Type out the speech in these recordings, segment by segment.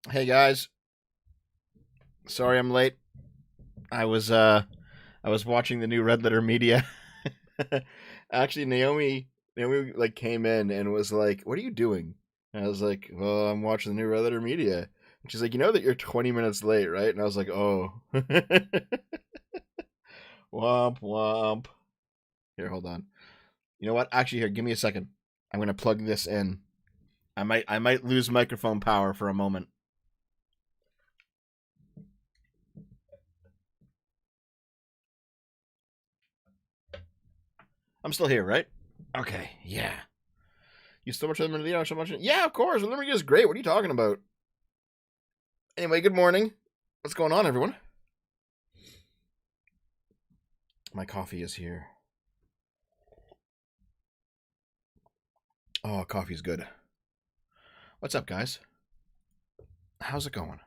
Hey guys, sorry I'm late. I was I was watching the new Red Letter Media. Actually, Naomi like came in and was like, "What are you doing?" And I was like, "Well, I'm watching the new Red Letter Media." And she's like, "You know that you're 20 minutes late, right?" And I was like, "Oh." Womp womp. Here, hold on. You know what? Actually, here, give me a second. I'm gonna plug this in. I might lose microphone power for a moment. I'm still here, right? Okay, yeah. You still watch Lemon Leo so much? Yeah, of course. Lemon is great. What are you talking about? Anyway, good morning. What's going on, everyone? My coffee is here. Oh, coffee's good. What's up, guys? How's it going?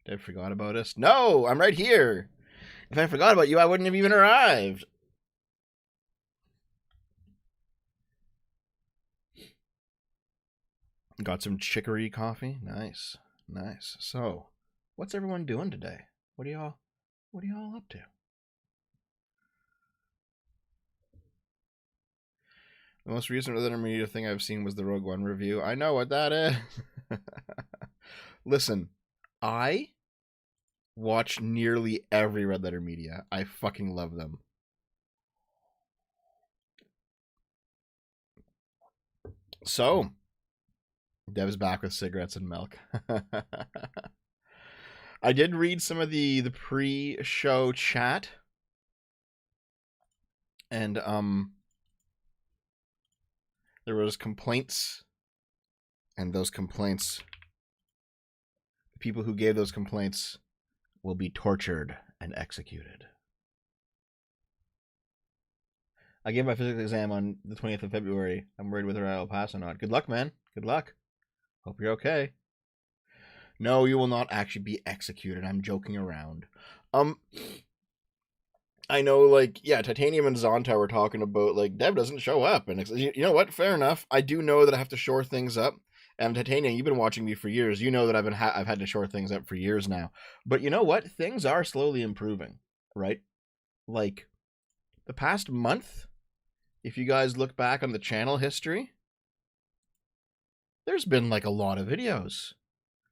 Did I forgot about us? No, I'm right here. If I forgot about you, I wouldn't have even arrived. Got some chicory coffee. Nice, nice. So, what's everyone doing today? What are y'all up to? The most recent other media thing I've seen was the Rogue One review. I know what that is. Listen, I watch nearly every Red Letter Media. I fucking love them. So, Dev's back with cigarettes and milk. I did read some of the pre-show chat, and there was complaints, and those complaints, the people who gave those complaints will be tortured and executed. I gave my physics exam on the 20th of February. I'm worried whether I'll pass or not. Good luck, man. Good luck. Hope you're okay. No, you will not actually be executed. I'm joking around. Um, I know, like, yeah, Titanium and Zonta were talking about, like, Dev doesn't show up. And you know what? Fair enough. I do know that I have to shore things up. And Titanium, you've been watching me for years. You know that I've had to shore things up for years now. But you know what? Things are slowly improving, right? Like, the past month, if you guys look back on the channel history, there's been, like, a lot of videos.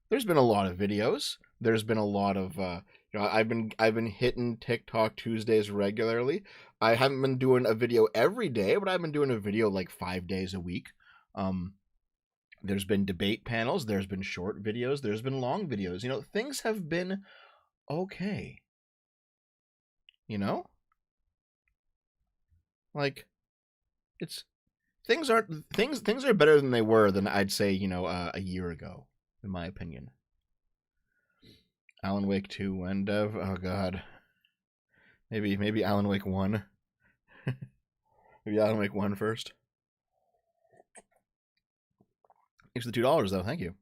There's been a lot of videos. There's been a lot of I've been hitting TikTok Tuesdays regularly. I haven't been doing a video every day, but I've been doing a video like 5 days a week. Um, there's been debate panels. There's been short videos. There's been long videos. Things have been okay. You know, like it's things are better than they were than I'd say a year ago, in my opinion. Alan Wake 2 and Dev. Oh god. Maybe Alan Wake 1. Maybe Alan Wake 1 first. Thanks for the $2 though. Thank you.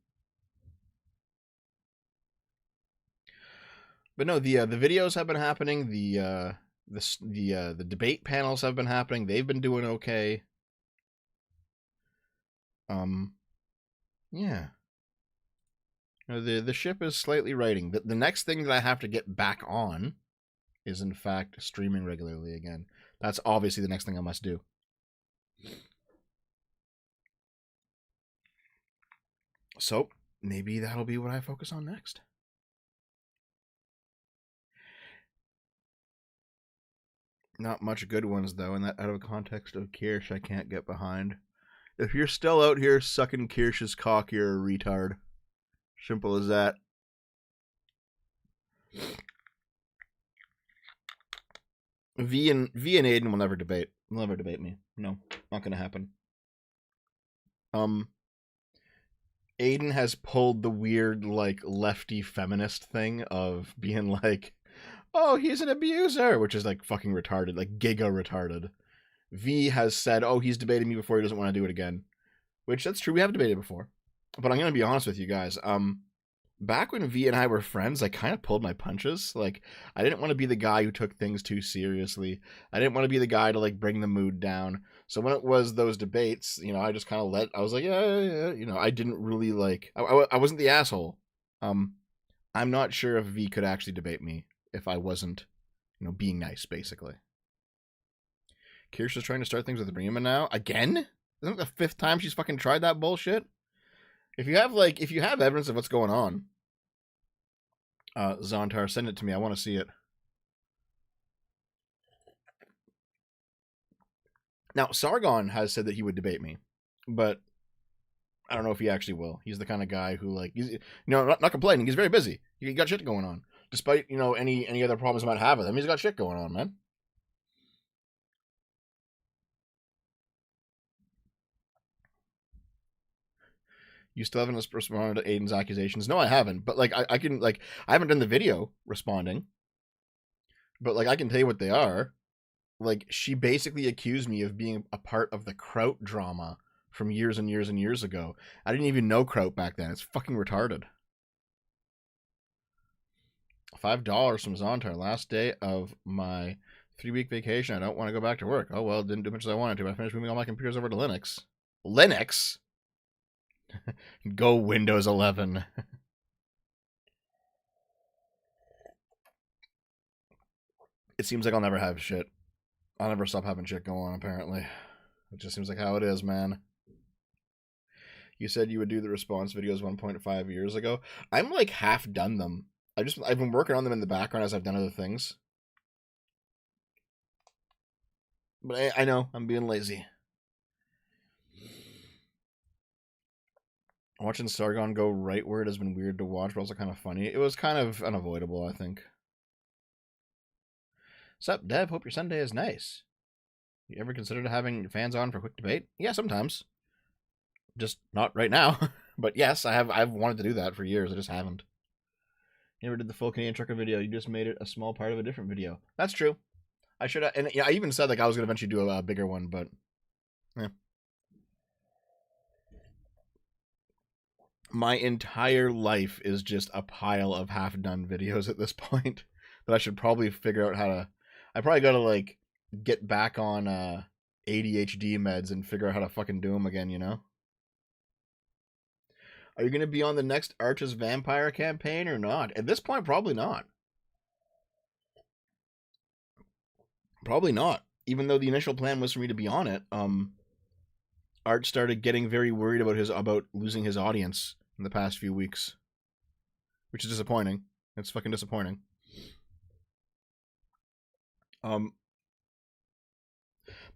But no, the videos have been happening. The debate panels have been happening. They've been doing okay. Um, yeah. The ship is slightly righting. The next thing that I have to get back on is in fact streaming regularly again. That's obviously the next thing I must do. So maybe that'll be what I focus on next. Not much good ones though, and that out of context of Kirsch, I can't get behind. If you're still out here sucking Kirsch's cock, you're a retard. Simple as that. V and Aiden will never debate. Will never debate me. No, not gonna happen. Um, Aiden has pulled the weird like lefty feminist thing of being like, "Oh, he's an abuser," which is like fucking retarded, like giga retarded. V has said, "Oh, he's debated me before. He doesn't want to do it again," which that's true. We have debated before, but I'm gonna be honest with you guys. back when V and I were friends, I kind of pulled my punches. Like, I didn't want to be the guy who took things too seriously. I didn't want to be the guy to like bring the mood down. So when it was those debates, I just kind of I was like, yeah. I didn't really like. I wasn't the asshole. I'm not sure if V could actually debate me if I wasn't, being nice, basically. Kirsch's trying to start things with Rima now again. Isn't it the 5th time she's fucking tried that bullshit? If you have evidence of what's going on, Zontar, send it to me. I want to see it. Now, Sargon has said that he would debate me, but I don't know if he actually will. He's the kind of guy who, like, he's, not complaining. He's very busy. He got shit going on. Despite, any other problems I might have with him, he's got shit going on, man. You still haven't responded to Aiden's accusations? No, I haven't. But, like, I can, like, I haven't done the video responding. But, like, I can tell you what they are. Like, she basically accused me of being a part of the Kraut drama from years and years and years ago. I didn't even know Kraut back then. It's fucking retarded. $5 from Zontar. Last day of my 3-week vacation. I don't want to go back to work. Oh, well, didn't do much as I wanted to. I finished moving all my computers over to Linux. Linux? Go Windows 11. It seems like I'll never have shit. I'll never stop having shit going on, apparently. It just seems like how it is, man. You said you would do the response videos 1.5 years ago. I'm like half done them. I've been working on them in the background as I've done other things. But I know, I'm being lazy. Watching Sargon go rightward has been weird to watch, but also kind of funny. It was kind of unavoidable, I think. Sup, Dev? Hope your Sunday is nice. You ever considered having fans on for a quick debate? Yeah, sometimes. Just not right now. But yes, I've wanted to do that for years. I just haven't. You never did the full Canadian trucker video. You just made it a small part of a different video. That's true. I should have, and yeah, I even said like I was gonna eventually do a bigger one, but yeah. My entire life is just a pile of half-done videos at this point that I should probably figure out how to. I probably gotta like get back on ADHD meds and figure out how to fucking do them again. Are you gonna be on the next Arch's Vampire campaign or not? At this point, probably not. Probably not. Even though the initial plan was for me to be on it, Arch started getting very worried about losing his audience in the past few weeks, which is disappointing. It's fucking disappointing.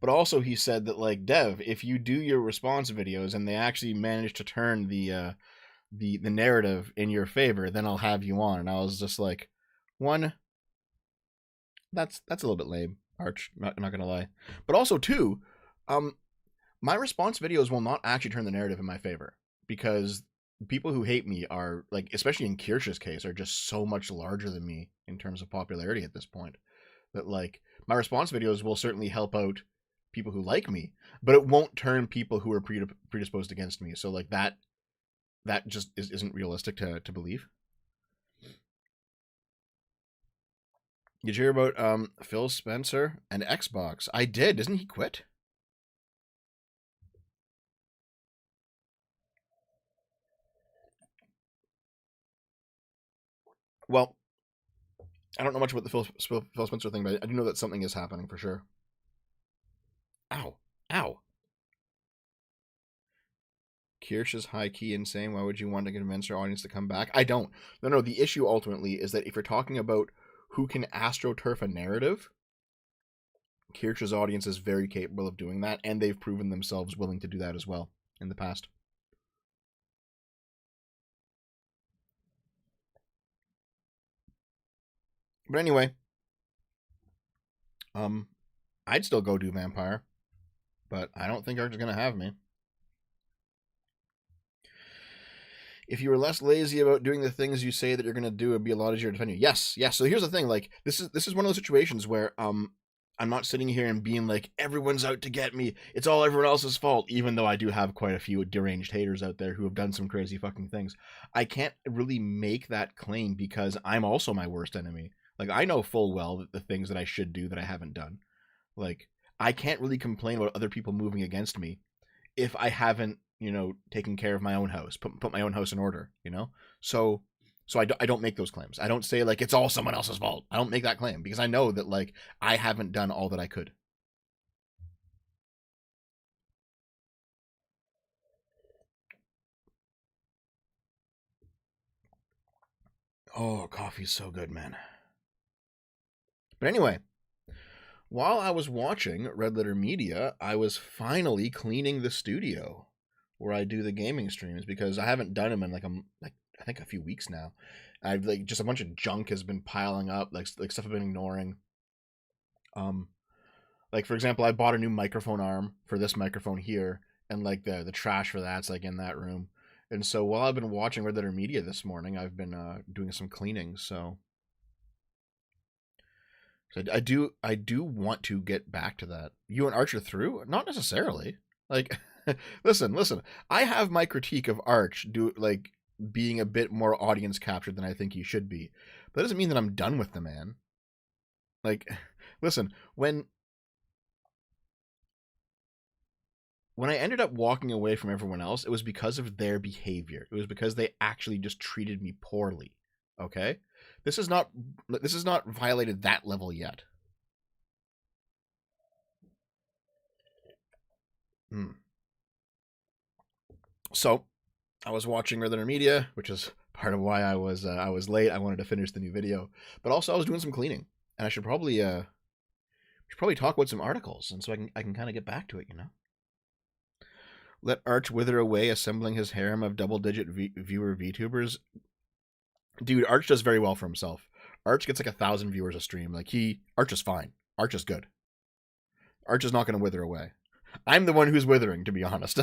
But also he said that like Dev, if you do your response videos and they actually manage to turn the narrative in your favor, then I'll have you on. And I was just like, one, that's a little bit lame, Arch. I'm not gonna lie. But also two, my response videos will not actually turn the narrative in my favor because people who hate me are like, especially in Kirsch's case, are just so much larger than me in terms of popularity at this point. That like my response videos will certainly help out people who like me, but it won't turn people who are predisposed against me. So like that just isn't realistic to believe. Did you hear about Phil Spencer and Xbox? I did. Doesn't he quit? Well, I don't know much about the Phil Spencer thing, but I do know that something is happening for sure. Ow. Ow. Kirsch is high-key insane. Why would you want to convince your audience to come back? I don't. No, the issue ultimately is that if you're talking about who can astroturf a narrative, Kirsch's audience is very capable of doing that, and they've proven themselves willing to do that as well in the past. But anyway, I'd still go do Vampire, but I don't think Arch is going to have me. If you were less lazy about doing the things you say that you're going to do, it'd be a lot easier to defend you. Yes. So here's the thing. Like, this is one of those situations where I'm not sitting here and being like, everyone's out to get me. It's all everyone else's fault, even though I do have quite a few deranged haters out there who have done some crazy fucking things. I can't really make that claim because I'm also my worst enemy. Like, I know full well that the things that I should do that I haven't done. Like, I can't really complain about other people moving against me if I haven't, taken care of my own house, put my own house in order, So I don't make those claims. I don't say, like, it's all someone else's fault. I don't make that claim because I know that, like, I haven't done all that I could. Oh, coffee's so good, man. But anyway, while I was watching Red Letter Media, I was finally cleaning the studio where I do the gaming streams because I haven't done them in I think a few weeks now. I've just a bunch of junk has been piling up, like stuff I've been ignoring. Like for example, I bought a new microphone arm for this microphone here, and like the trash for that's like in that room. And so while I've been watching Red Letter Media this morning, I've been doing some cleaning. So I do want to get back to that. You and Archer through? Not necessarily. Like, listen. I have my critique of Arch being a bit more audience captured than I think he should be. But that doesn't mean that I'm done with the man. Like, listen, when I ended up walking away from everyone else, it was because of their behavior. It was because they actually just treated me poorly. Okay? This is not violated that level yet. So, I was watching Red Letter Media, which is part of why I was late. I wanted to finish the new video, but also I was doing some cleaning, and I should probably talk about some articles, and so I can kind of get back to it, Let Arch wither away, assembling his harem of double-digit viewer VTubers. Dude, Arch does very well for himself. Arch gets like 1,000 viewers a stream. Like Arch is fine. Arch is good. Arch is not going to wither away. I'm the one who's withering, to be honest.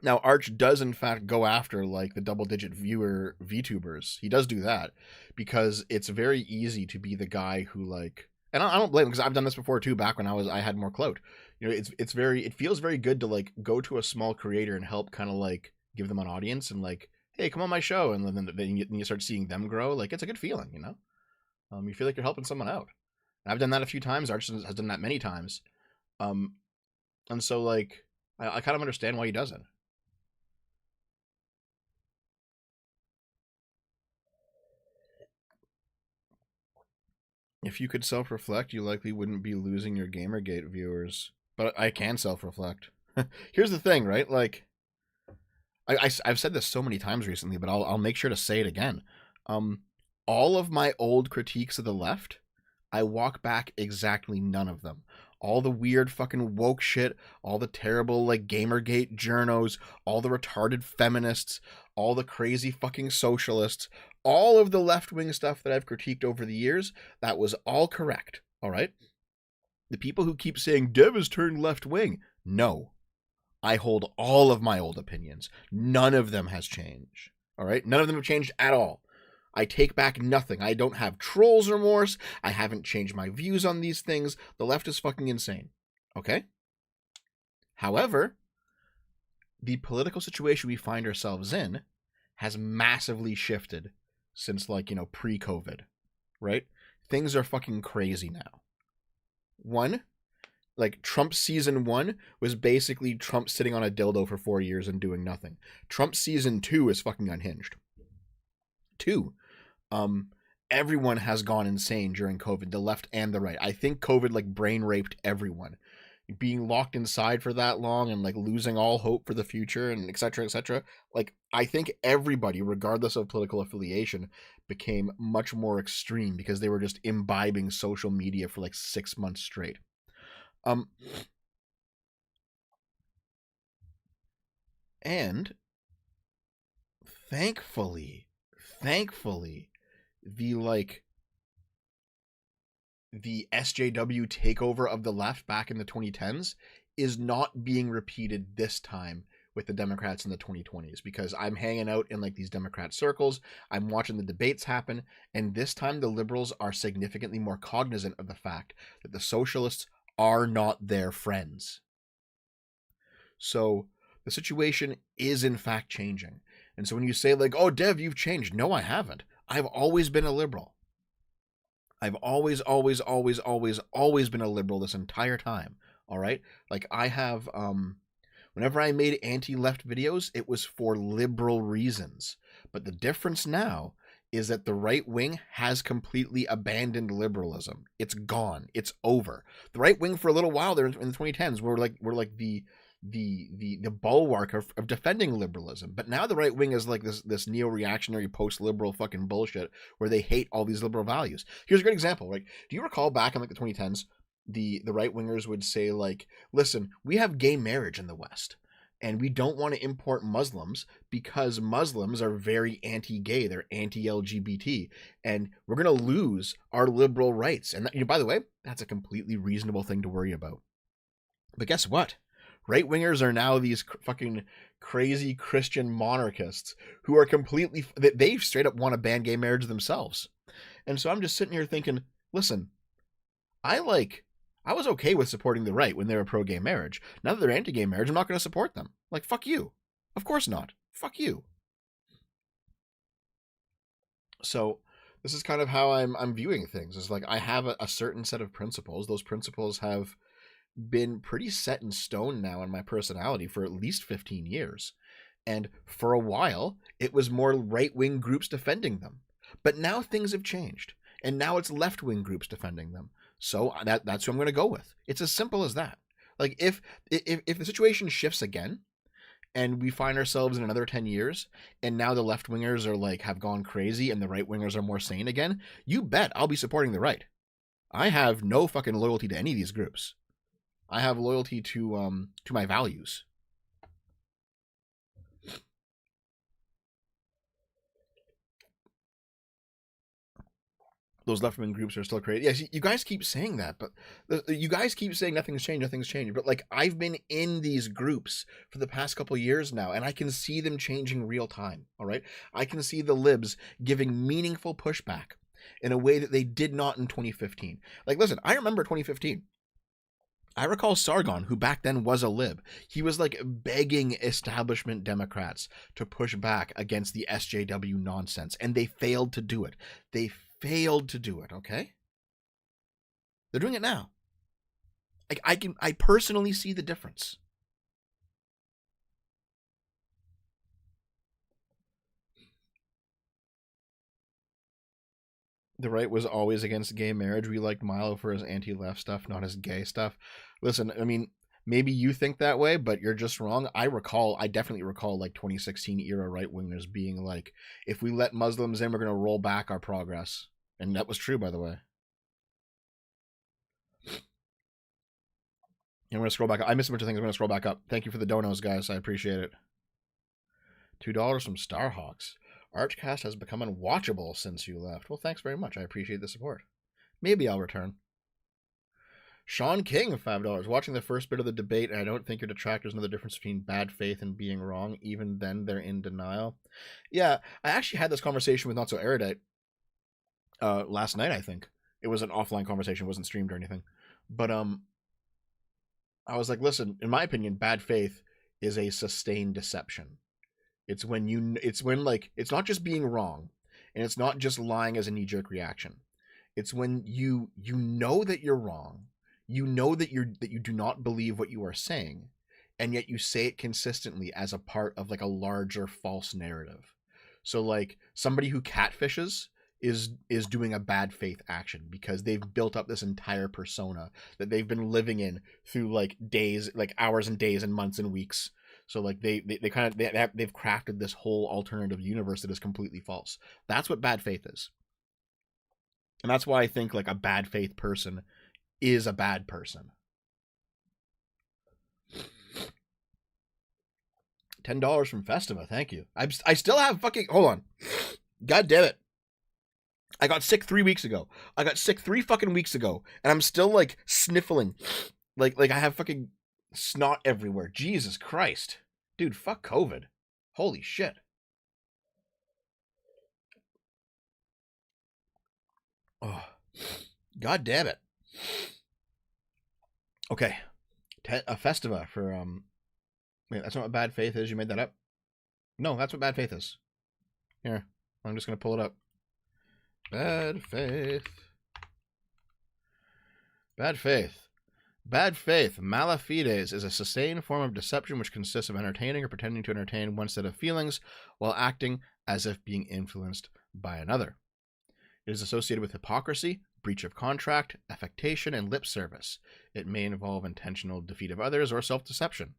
Now, Arch does in fact go after like the double-digit viewer VTubers. He does do that because it's very easy to be the guy who like, and I don't blame him because I've done this before too. Back when I had more clout, it feels very good to like go to a small creator and help kind of like give them an audience and like, hey, come on my show, and then you start seeing them grow. Like it's a good feeling, you feel like you're helping someone out. And I've done that a few times. Arch has done that many times, and so like I kind of understand why he does it. If you could self-reflect, you likely wouldn't be losing your Gamergate viewers. But I can self-reflect. Here's the thing, right? Like, I've said this so many times recently, but I'll make sure to say it again. All of my old critiques of the left, I walk back exactly none of them. All the weird fucking woke shit, all the terrible like Gamergate journos, all the retarded feminists, all the crazy fucking socialists, all of the left-wing stuff that I've critiqued over the years, that was all correct, all right? The people who keep saying Dev has turned left-wing, no. I hold all of my old opinions. None of them has changed, all right? None of them have changed at all. I take back nothing. I don't have trolls remorse. I haven't changed my views on these things. The left is fucking insane, okay? However, the political situation we find ourselves in has massively shifted since like, pre-COVID, right? Things are fucking crazy now. One, like Trump season 1 was basically Trump sitting on a dildo for 4 years and doing nothing. Trump season 2 is fucking unhinged. 2, everyone has gone insane during COVID, the left and the right. I think COVID like brain raped everyone. Being locked inside for that long and like losing all hope for the future and etc. Like I think everybody, regardless of political affiliation, became much more extreme because they were just imbibing social media for like 6 months straight. And thankfully, the SJW takeover of the left back in the 2010s is not being repeated this time with the Democrats in the 2020s because I'm hanging out in like these Democrat circles. I'm watching the debates happen. And this time the liberals are significantly more cognizant of the fact that the socialists are not their friends. So the situation is in fact changing. And so when you say like, oh, Dev, you've changed. No, I haven't. I've always been a liberal. I've always been a liberal this entire time. All right. Like I have, whenever I made anti-left videos, it was for liberal reasons. But the difference now is that the right wing has completely abandoned liberalism. It's gone. It's over. The right wing for a little while there in the 2010s were like the bulwark of defending liberalism. But now the right wing is like this neo-reactionary post-liberal fucking bullshit where they hate all these liberal values. Here's a great example. Like, do you recall back in like the 2010s, the right wingers would say like, listen, we have gay marriage in the West and we don't want to import Muslims because Muslims are very anti-gay, they're anti-LGBT, and we're going to lose our liberal rights. And that, you know, by the way, that's a completely reasonable thing to worry about. But guess what? Right wingers are now these fucking crazy Christian monarchists who are completely, they straight up want to ban gay marriage themselves. And so I'm just sitting here thinking, listen, I was okay with supporting the right when they were pro-gay marriage. Now that they're anti-gay marriage, I'm not going to support them. Like, fuck you. Of course not. Fuck you. So this is kind of how I'm viewing things. It's like I have a certain set of principles. Those principles have been pretty set in stone now in my personality for at least 15 years. And for a while, it was more right-wing groups defending them. But now things have changed. And now it's left-wing groups defending them. So that's who I'm going to go with. It's as simple as that. Like if the situation shifts again and we find ourselves in another 10 years and now the left-wingers are like have gone crazy and the right-wingers are more sane again, you bet I'll be supporting the right. I have no fucking loyalty to any of these groups. I have loyalty to my values. Those left-wing groups are still crazy. Yes, you guys keep saying that, but you guys keep saying nothing's changed. But like I've been in these groups for the past couple of years now, and I can see them changing real time. All right, I can see the libs giving meaningful pushback in a way that they did not in 2015. Like, listen, I remember 2015. I recall Sargon, who back then was a lib. He was like begging establishment Democrats to push back against the SJW nonsense, and they failed to do it. They failed to do it, okay? They're doing it now. I personally see the difference. The right was always against gay marriage. We liked Milo for his anti-left stuff, not his gay stuff. Listen, I mean, maybe you think that way, but you're just wrong. I definitely recall like 2016 era right-wingers being like, if we let Muslims in, we're going to roll back our progress. And that was true, by the way. And I'm going to scroll back up. I missed a bunch of things. I'm going to scroll back up. Thank you for the donos, guys. I appreciate it. $2 from Starhawks. Archcast has become unwatchable since you left. Well, thanks very much. I appreciate the support. Maybe I'll return. Sean King, $5. Watching the first bit of the debate, and I don't think your detractors know the difference between bad faith and being wrong. Even then, they're in denial. Yeah, I actually had this conversation with Not So Erudite last night, I think. It was an offline conversation. It wasn't streamed or anything. But I was like, listen, in my opinion, bad faith is a sustained deception. It's when it's not just being wrong, and it's not just lying as a knee-jerk reaction. It's when you know that you're wrong, you know that you do not believe what you are saying, and yet you say it consistently as a part of like a larger false narrative. So like somebody who catfishes is doing a bad faith action because they've built up this entire persona that they've been living in through like days, like hours and days and months and weeks. So like they've crafted this whole alternative universe that is completely false. That's what bad faith is. And that's why I think like a bad faith person is a bad person. $10 from Festiva. Thank you. I still have fucking, hold on. God damn it. I got sick 3 weeks ago. I got sick 3 fucking weeks ago. And I'm still like sniffling. Like I have fucking snot everywhere. Jesus Christ. Dude, fuck COVID. Holy shit. Oh, god damn it. Okay. A Festiva for, wait, that's not what bad faith is? You made that up? No, that's what bad faith is. Here, I'm just going to pull it up. Bad faith. Bad faith. Bad faith, malafides, is a sustained form of deception which consists of entertaining or pretending to entertain one set of feelings while acting as if being influenced by another. It is associated with hypocrisy, breach of contract, affectation, and lip service. It may involve intentional defeat of others or self-deception.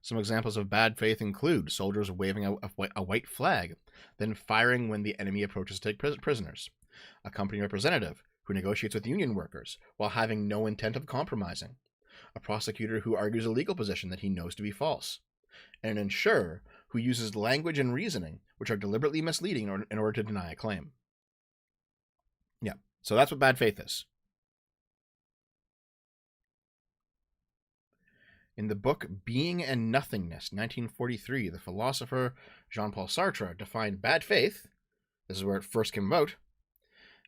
Some examples of bad faith include soldiers waving a white flag, then firing when the enemy approaches to take prisoners. A company representative who negotiates with union workers while having no intent of compromising. A prosecutor who argues a legal position that he knows to be false. And an insurer who uses language and reasoning which are deliberately misleading in order to deny a claim. Yeah, so that's what bad faith is. In the book Being and Nothingness, 1943, the philosopher Jean-Paul Sartre defined bad faith, this is where it first came about,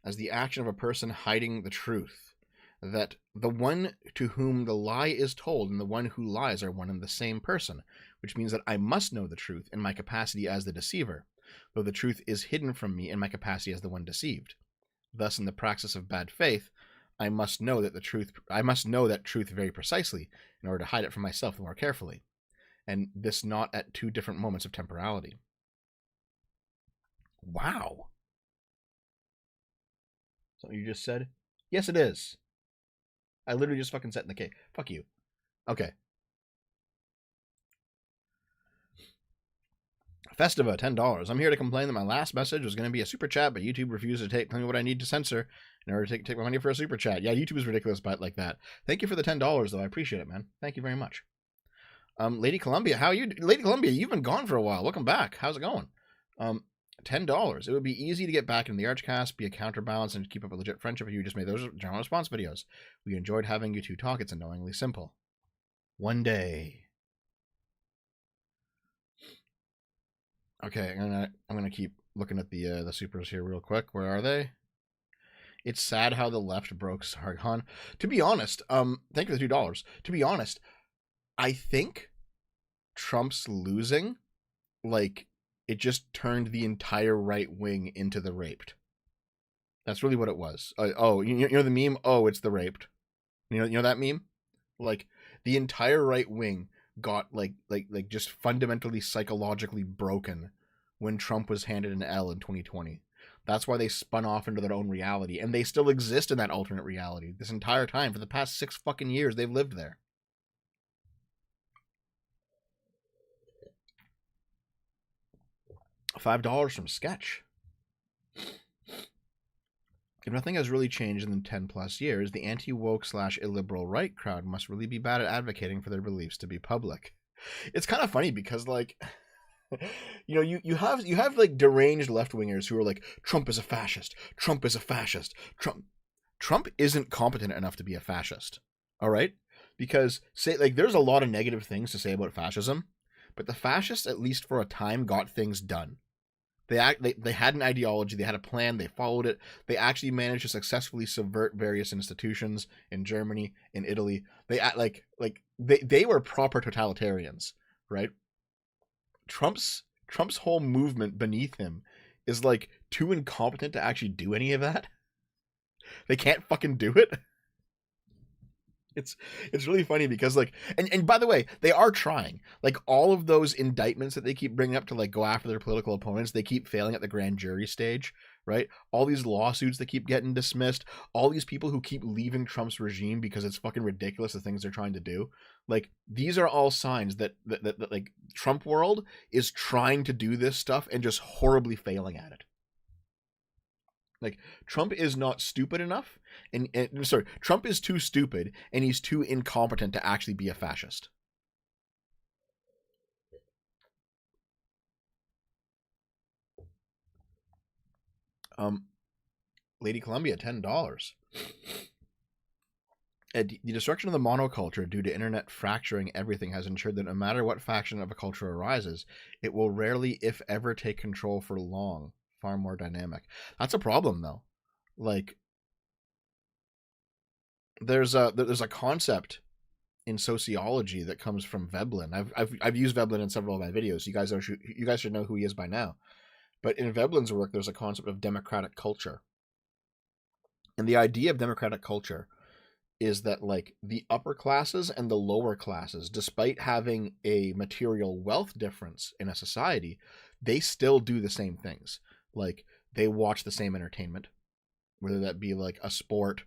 as the action of a person hiding the truth, that the one to whom the lie is told and the one who lies are one and the same person, which means that I must know the truth in my capacity as the deceiver, though the truth is hidden from me in my capacity as the one deceived. Thus, in the praxis of bad faith, I must know that truth very precisely in order to hide it from myself the more carefully, and this not at two different moments of temporality. Wow. Something you just said? Yes, it is. I literally just fucking set in the K. Fuck you. Okay. Festiva, $10. I'm here to complain that my last message was going to be a super chat, but YouTube refused to tell me what I need to censor in order to take my money for a super chat. Yeah, YouTube is ridiculous, but like that. Thank you for the $10, though. I appreciate it, man. Thank you very much. Lady Columbia, how are you? Lady Columbia, you've been gone for a while. Welcome back. How's it going? $10. It would be easy to get back into the Archcast, be a counterbalance, and keep up a legit friendship if you just made those general response videos. We enjoyed having you two talk. It's annoyingly simple. One day. Okay, I'm gonna keep looking at the supers here real quick. Where are they? It's sad how the left broke Sargon. To be honest, thank you for the $2. To be honest, I think Trump's losing, like, it just turned the entire right wing into the raped. That's really what it was. You know the meme? Oh, it's the raped. You know that meme? Like, the entire right wing got like just fundamentally psychologically broken when Trump was handed an L in 2020. That's why they spun off into their own reality, and they still exist in that alternate reality this entire time. For the past 6 fucking years, they've lived there. $5 from Sketch. If nothing has really changed in the 10 plus years, the anti-woke / illiberal right crowd must really be bad at advocating for their beliefs to be public. It's kind of funny because, like, you know, you have like deranged left-wingers who are like, Trump is a fascist. Trump is a fascist. Trump isn't competent enough to be a fascist. All right? Because there's a lot of negative things to say about fascism, but the fascists, at least for a time, got things done. They had an ideology, they had a plan, they followed it. They actually managed to successfully subvert various institutions in Germany, in Italy. They were proper totalitarians, right? Trump's whole movement beneath him is like too incompetent to actually do any of that. They can't fucking do it. It's really funny because, like, and by the way, they are trying. Like, all of those indictments that they keep bringing up to, like, go after their political opponents, they keep failing at the grand jury stage, right? All these lawsuits that keep getting dismissed, all these people who keep leaving Trump's regime because it's fucking ridiculous the things they're trying to do. Like, these are all signs that like, Trump world is trying to do this stuff and just horribly failing at it. Like, Trump is not stupid enough, and Trump is too stupid, and he's too incompetent to actually be a fascist. Lady Columbia, $10. The destruction of the monoculture due to internet fracturing everything has ensured that no matter what faction of a culture arises, it will rarely, if ever, take control for long. Far more dynamic. That's a problem, though. Like, there's a concept in sociology that comes from Veblen. I've used Veblen in several of my videos. You guys should know who he is by now. But in Veblen's work, there's a concept of democratic culture, and the idea of democratic culture is that, like, the upper classes and the lower classes, despite having a material wealth difference in a society, they still do the same things. Like, they watch the same entertainment, whether that be like a sport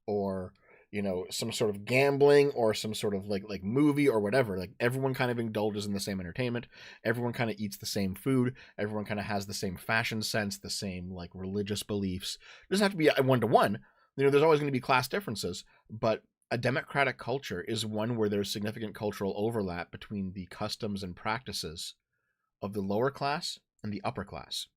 or, you know, some sort of gambling or some sort of like movie or whatever. Like, everyone kind of indulges in the same entertainment. Everyone kind of eats the same food. Everyone kind of has the same fashion sense, the same like religious beliefs. It doesn't have to be a one-to-one. You know, there's always going to be class differences, but a democratic culture is one where there's significant cultural overlap between the customs and practices of the lower class and the upper class.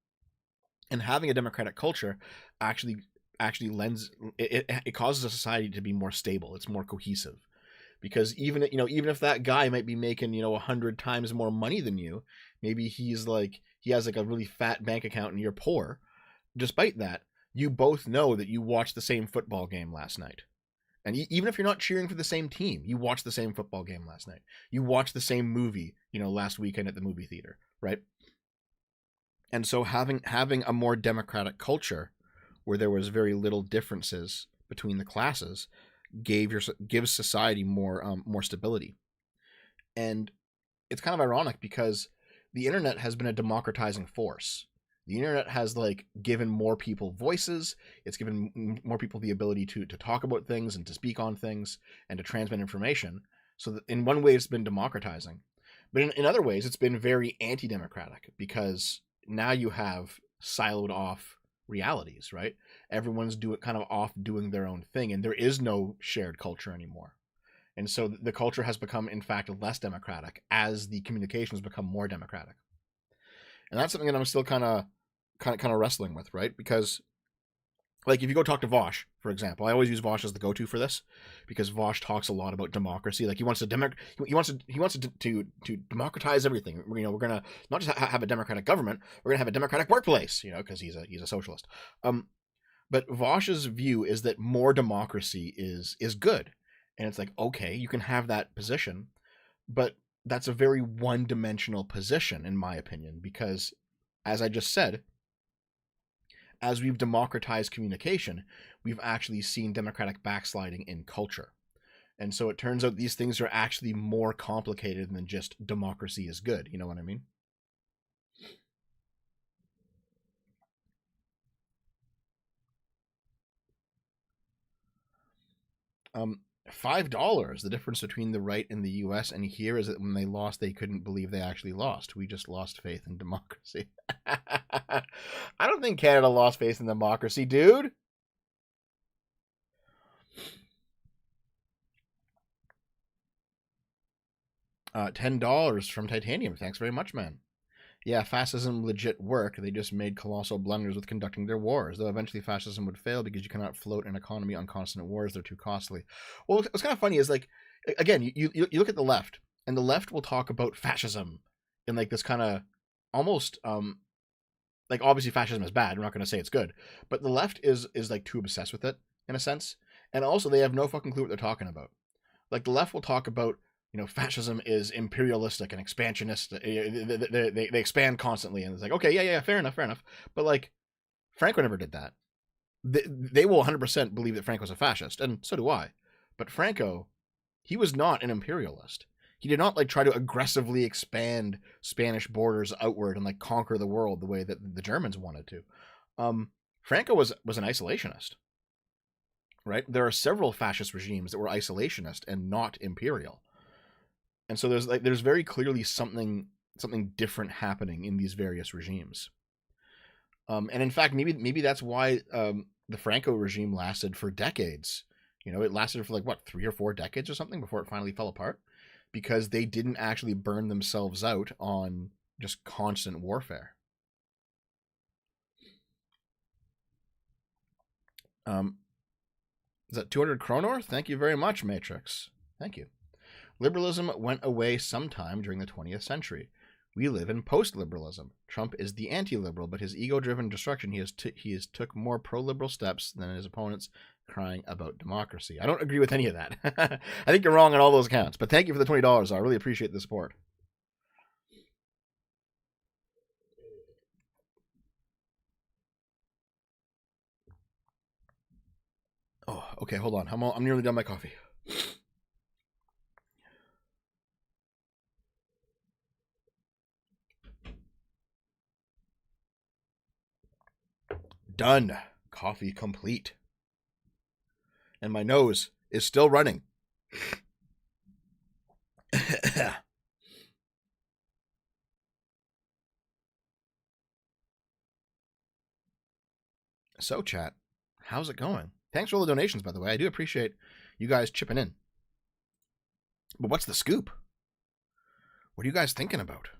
And having a democratic culture actually lends it causes a society to be more stable. It's more cohesive, because even if that guy might be making 100 times more money than you, maybe he has like a really fat bank account and you're poor. Despite that, you both know that you watched the same football game last night. And even if you're not cheering for the same team, you watched the same football game last night. You watched the same movie, last weekend at the movie theater, right? And so having a more democratic culture where there was very little differences between the classes gives society more stability. And it's kind of ironic because the internet has been a democratizing force. The internet has like given more people voices. It's given more people the ability to talk about things and to speak on things and to transmit information. So that in one way it's been democratizing, but in other ways it's been very anti-democratic, because now you have siloed off realities, right? Everyone's kind of off doing their own thing, and there is no shared culture anymore. And so the culture has become, in fact, less democratic as the communications become more democratic. And that's something that I'm still kind of wrestling with, right? Because, like, if you go talk to Vosh, for example, I always use Vosh as the go-to for this, because Vosh talks a lot about democracy. Like, he wants to democratize everything. We're gonna not just have a democratic government, we're gonna have a democratic workplace. Because he's a socialist. But Vosh's view is that more democracy is good, and it's like, okay, you can have that position, but that's a very one-dimensional position, in my opinion, because, as I just said, as we've democratized communication, we've actually seen democratic backsliding in culture. And so it turns out these things are actually more complicated than just democracy is good. You know what I mean? $5. The difference between the right in the U.S. and here is that when they lost, they couldn't believe they actually lost. We just lost faith in democracy. I don't think Canada lost faith in democracy, dude. $10 from Titanium. Thanks very much, man. Yeah, fascism legit work. They just made colossal blunders with conducting their wars. Though eventually fascism would fail because you cannot float an economy on constant wars. They're too costly. Well, what's kind of funny is, like, again, you look at the left, and the left will talk about fascism in like this kind of almost like, obviously fascism is bad. I'm not going to say it's good, but the left is like too obsessed with it in a sense, and also they have no fucking clue what they're talking about. Like, the left will talk about, fascism is imperialistic and expansionist. They expand constantly, and it's like, okay, yeah, fair enough. But, like, Franco never did that. They will 100% believe that Franco's a fascist, and so do I. But Franco, he was not an imperialist. He did not like try to aggressively expand Spanish borders outward and like conquer the world the way that the Germans wanted to. Franco was an isolationist, right? There are several fascist regimes that were isolationist and not imperial. And so there's very clearly something different happening in these various regimes. And in fact, maybe that's why the Franco regime lasted for decades. It lasted for like what, 3 or 4 decades or something before it finally fell apart, because they didn't actually burn themselves out on just constant warfare. Is that 200 Kronor? Thank you very much, Matrix. Thank you. Liberalism went away sometime during the 20th century. We live in post-liberalism. Trump is the anti-liberal, but his ego-driven destruction, he has took more pro-liberal steps than his opponents crying about democracy. I don't agree with any of that. I think you're wrong on all those accounts, but thank you for the $20. I really appreciate the support. Oh, okay, hold on. I'm nearly done my coffee. Done. Coffee complete. And my nose is still running. So, chat, how's it going? Thanks for all the donations, by the way. I do appreciate you guys chipping in. But what's the scoop? What are you guys thinking about?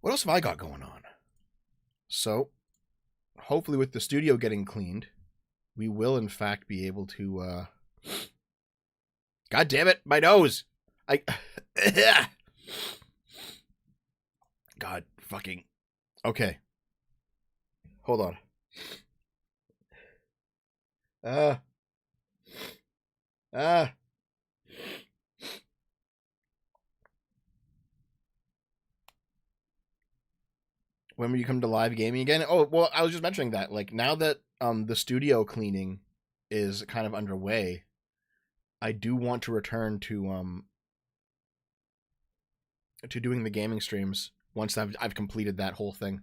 What else have I got going on? So, hopefully with the studio getting cleaned, we will in fact be able to God damn it, my nose. God fucking okay. Hold on. When will you come to live gaming again? Oh, well, I was just mentioning that. Like, now that the studio cleaning is kind of underway, I do want to return to doing the gaming streams once I've completed that whole thing.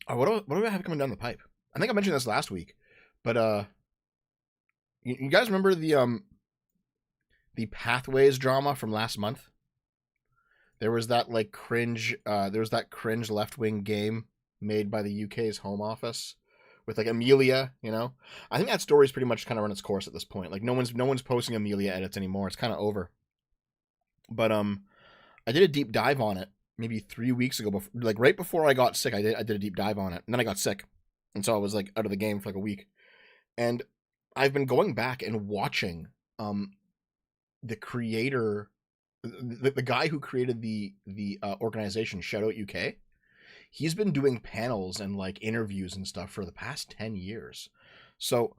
Oh, what do I have coming down the pipe? I think I mentioned this last week, but you guys remember the Pathways drama from last month? There was that like cringe left-wing game made by the UK's Home Office with like Amelia, you know. I think that story's pretty much kind of run its course at this point. Like no one's posting Amelia edits anymore. It's kind of over. But I did a deep dive on it maybe 3 weeks ago, like right before I got sick. I did a deep dive on it, and then I got sick, and so I was like out of the game for like a week. And I've been going back and watching the creator, the guy who created the organization Shoutout UK. He's been doing panels and like interviews and stuff for the past 10 years. So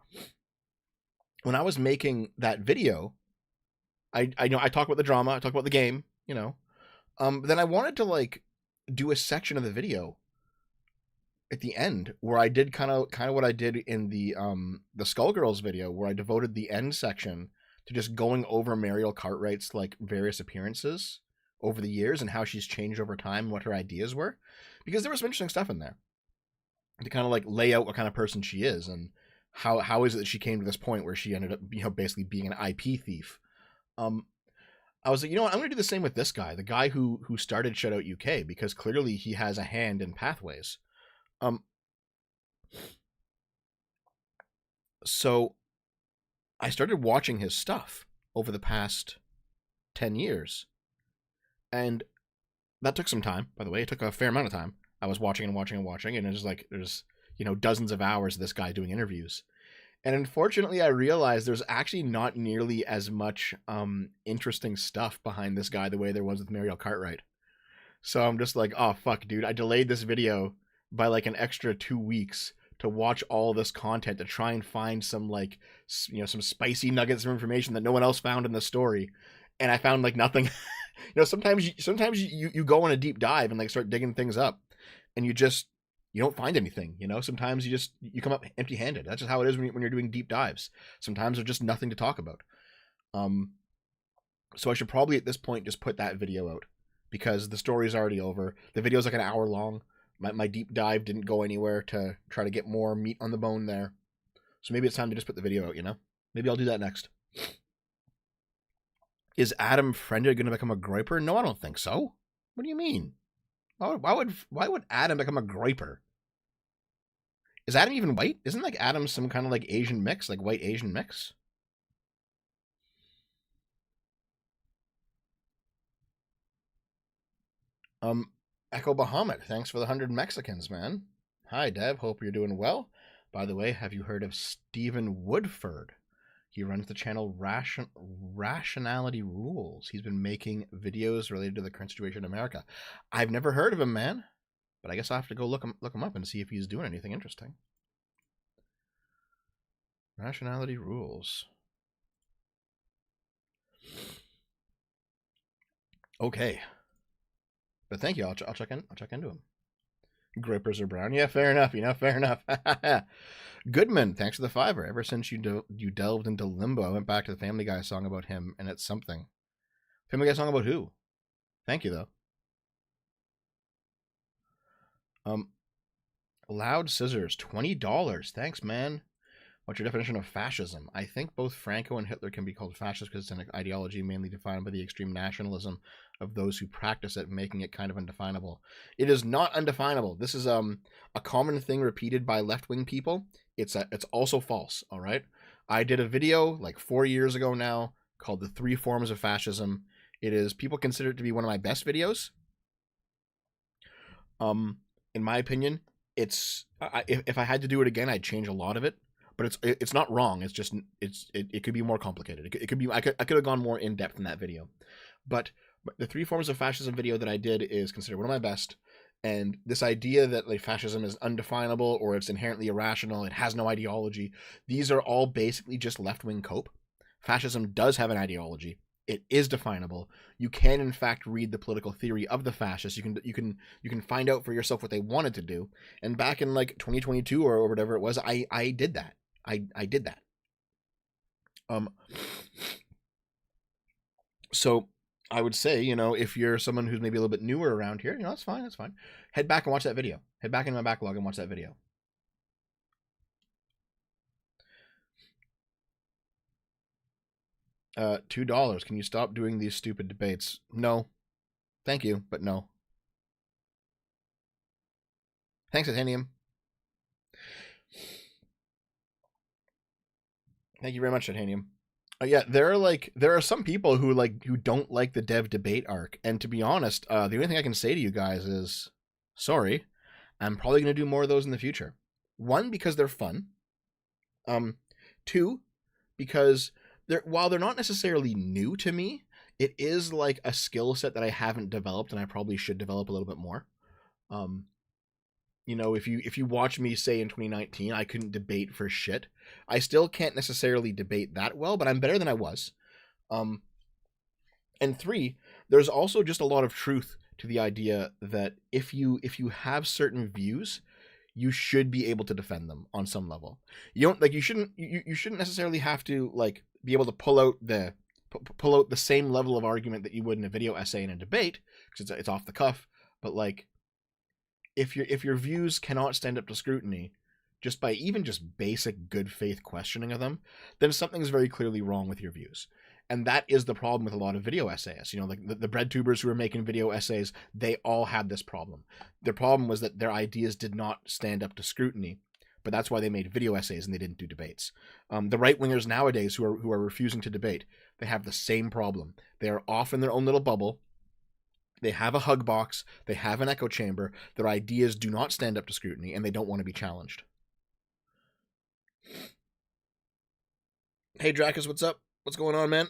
when I was making that video, I know I talk about the drama, I talk about the game, you know. Then I wanted to like do a section of the video at the end where I did kind of what I did in the Skullgirls video, where I devoted the end section to just going over Mariel Cartwright's like various appearances over the years and how she's changed over time and what her ideas were, because there was some interesting stuff in there to kind of like lay out what kind of person she is and how is it that she came to this point where she ended up, you know, basically being an IP thief. I was like, you know what, I'm going to do the same with this guy, the guy who started Shoutout UK, because clearly he has a hand in Pathways. So I started watching his stuff over the past 10 years. And that took some time, by the way. It took a fair amount of time. I was watching and watching and watching, and it was like there's, you know, dozens of hours of this guy doing interviews. And unfortunately, I realized there's actually not nearly as much interesting stuff behind this guy the way there was with Mariel Cartwright. So I'm just like, oh, fuck, dude. I delayed this video by like an extra 2 weeks to watch all this content to try and find some like, you know, some spicy nuggets of information that no one else found in the story. And I found like nothing. You know, sometimes you go on a deep dive and like start digging things up and you don't find anything, you know. Sometimes you come up empty-handed. That's just how it is when you're doing deep dives. Sometimes there's just nothing to talk about. So I should probably at this point just put that video out because the story's already over. The video's like an hour long. My deep dive didn't go anywhere to try to get more meat on the bone there. So maybe it's time to just put the video out, you know? Maybe I'll do that next. Is Adam Friended going to become a groiper? No, I don't think so. What do you mean? Why would Adam become a groiper? Is Adam even white? Isn't like Adam some kind of like Asian mix, like white Asian mix? Echo Bahamut, thanks for the 100 Mexicans, man. Hi, Dev. Hope you're doing well. By the way, have you heard of Stephen Woodford? He runs the channel Rationality Rules. He's been making videos related to the current situation in America. I've never heard of him, man, but I guess I'll have to go look him up and see if he's doing anything interesting. Rationality Rules. Okay, but thank you. I'll check into him. Grippers are brown. Yeah, fair enough. Fair enough. Goodman, thanks for the $5. Ever since you delved into limbo, I went back to the Family Guy song about him, and it's something. Family Guy song about who? Thank you, though. Loud Scissors, $20. Thanks, man. What's your definition of fascism? I think both Franco and Hitler can be called fascist because it's an ideology mainly defined by the extreme nationalism of those who practice it, making it kind of undefinable. It is not undefinable. This is a common thing repeated by left-wing people. It's also false, all right? I did a video like 4 years ago now called The 3 Forms of Fascism. People consider it to be one of my best videos. In my opinion, if I had to do it again, I'd change a lot of it. But it's not wrong. It's just it could be more complicated. It could be I could have gone more in depth in that video. But the 3 Forms of Fascism video that I did is considered one of my best. And this idea that like fascism is undefinable or it's inherently irrational, it has no ideology. These are all basically just left-wing cope. Fascism does have an ideology. It is definable. You can in fact read the political theory of the fascists. You can find out for yourself what they wanted to do. And back in like 2022 or whatever it was, I did that. I did that. So I would say, if you're someone who's maybe a little bit newer around here, that's fine. That's fine. Head back and watch that video. Head back into my backlog and watch that video. $2. Can you stop doing these stupid debates? No. Thank you, but no. Thanks, Titanium. Thank you very much, Titanium. Yeah, there are some people who don't like the dev debate arc, and to be honest, the only thing I can say to you guys is, sorry, I'm probably going to do more of those in the future. 1, because they're fun. 2, because while they're not necessarily new to me, it is like a skill set that I haven't developed, and I probably should develop a little bit more. If you watch me say in 2019, I couldn't debate for shit. I still can't necessarily debate that well, but I'm better than I was. And 3, there's also just a lot of truth to the idea that if you have certain views, you should be able to defend them on some level. You shouldn't necessarily have to be able to pull out the same level of argument that you would in a video essay in a debate because it's off the cuff, but if your views cannot stand up to scrutiny just by even just basic good faith questioning of them, then something's very clearly wrong with your views. And that is the problem with a lot of video essayists. Like the bread tubers who are making video essays, they all had this problem. Their problem was that their ideas did not stand up to scrutiny, but that's why they made video essays and they didn't do debates. The right-wingers nowadays who are refusing to debate, they have the same problem. They are off in their own little bubble. They have a hug box, they have an echo chamber, their ideas do not stand up to scrutiny, and they don't want to be challenged. Hey, Dracus, what's up? What's going on, man?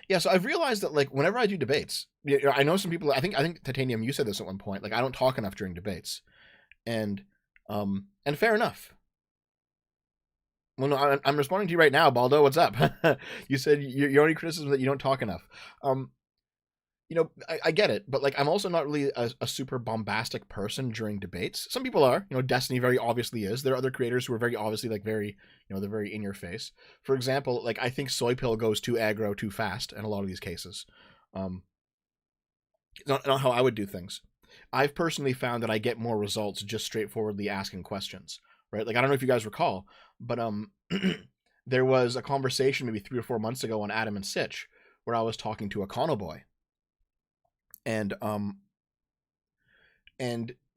Yeah, so I've realized that whenever I do debates, I know some people. I think Titanium, you said this at one point. I don't talk enough during debates, and fair enough. Well, no, I'm responding to you right now, Baldo. What's up? You said your only criticism that you don't talk enough. I get it, but I'm also not really a super bombastic person during debates. Some people are. Destiny very obviously is. There are other creators who are very obviously they're very in your face. For example, I think Soy Pill goes too aggro too fast in a lot of these cases. Not how I would do things. I've personally found that I get more results just straightforwardly asking questions. Right? I don't know if you guys recall, but there was a conversation maybe 3 or 4 months ago on Adam and Sitch where I was talking to Econoboy. And